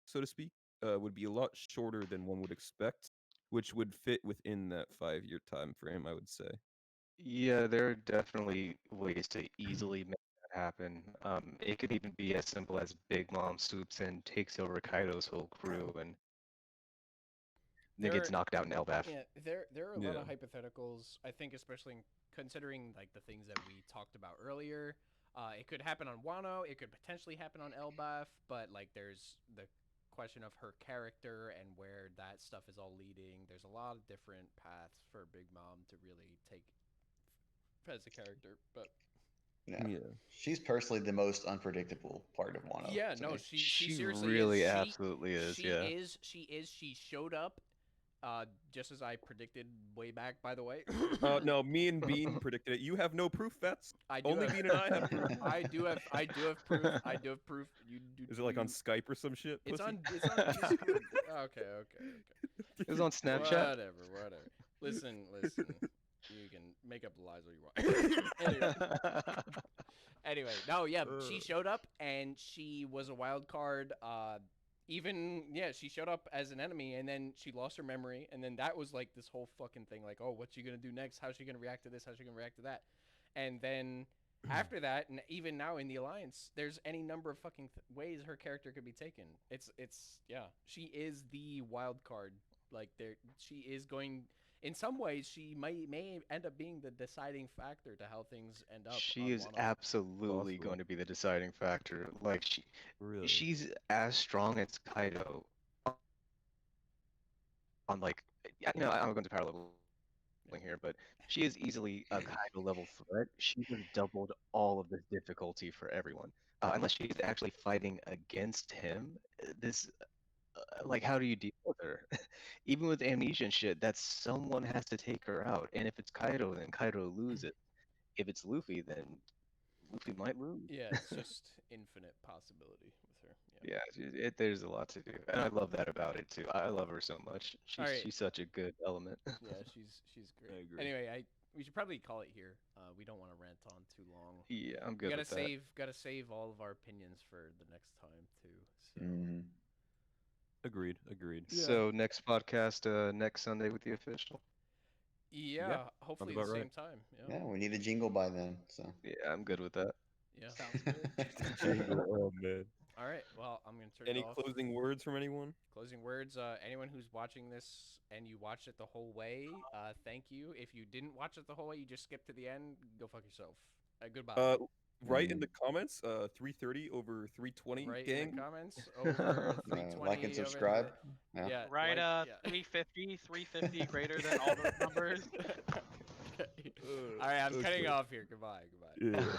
so to speak, would be a lot shorter than one would expect, which would fit within that 5-year time frame, I would say. Yeah, there are definitely ways to easily make that happen. It could even be as simple as Big Mom swoops in, takes over Kaido's whole crew, and then gets knocked out in Elbaf. Yeah, there are a lot Yeah. of hypotheticals. I think, especially considering like the things that we talked about earlier. It could happen on Wano. It could potentially happen on Elbaf, but like there's the question of her character and where that stuff is all leading. There's a lot of different paths for Big Mom to really take as a character, but Yeah. Yeah. She's personally the most unpredictable part of Wano. yeah, to no, me. she She seriously really is. absolutely is, She yeah. she showed up, just as I predicted way back. By the way, No, me and Bean predicted it. You have no proof, Vets. I do Only have, Bean and I have proof. I do have proof. I do have proof. You do. Is it like on you- Skype or some shit? It's pussy? on. It's on Discord. Okay. It was on Snapchat. Whatever. Listen. You can make up the lies all you want. Anyway, no, yeah, she showed up and she was a wild card. She showed up as an enemy and then she lost her memory, and then that was like this whole fucking thing. Like, oh, what's she gonna do next? How's she gonna react to this? How's she gonna react to that? And then after that, and even now in the alliance, there's any number of fucking ways her character could be taken. It's yeah, she is the wild card. Like she is going. In some ways, she may end up being the deciding factor to how things end up. She on is Wano. absolutely Possible. going to be the deciding factor. Like Really? she's as strong as Kaido on like I'm going to power level here, but she is easily a Kaido level threat. She has doubled all of this difficulty for everyone. unless she's actually fighting against him, this like how do you deal with her? Even with amnesia and shit, that someone has to take her out. And if it's Kaido, then Kaido loses. If it's Luffy, then Luffy might lose. Yeah, it's just infinite possibility with her. Yeah. Yeah, there's a lot to do, and I love that about it too. I love her so much. Alright. She's such a good element. Yeah, she's great. I agree. Anyway, we should probably call it here. We don't want to rant on too long. Yeah, I'm We good gotta with that. gotta save all of our opinions for the next time too. So Mhm. Agreed. Yeah. So next podcast, next Sunday with the official. yeah, hopefully about the same right. time. Yeah. Yeah, we need a jingle by then. So Yeah, I'm good with that. Yeah. Sounds good. Jingle. Oh man. All right. Well, I'm gonna turn Any it off. closing words from anyone? Closing words. Anyone who's watching this and you watched it the whole way, thank you. If you didn't watch it the whole way, you just skipped to the end. Go fuck yourself. Goodbye. Right in the comments, 330 over 320, Right gang. in the comments over 320. like and over subscribe. the- Yeah. Yeah. Right, like, yeah. 350 greater than all those numbers. All right, I'm cutting Okay. off here. Goodbye. Goodbye. Yeah.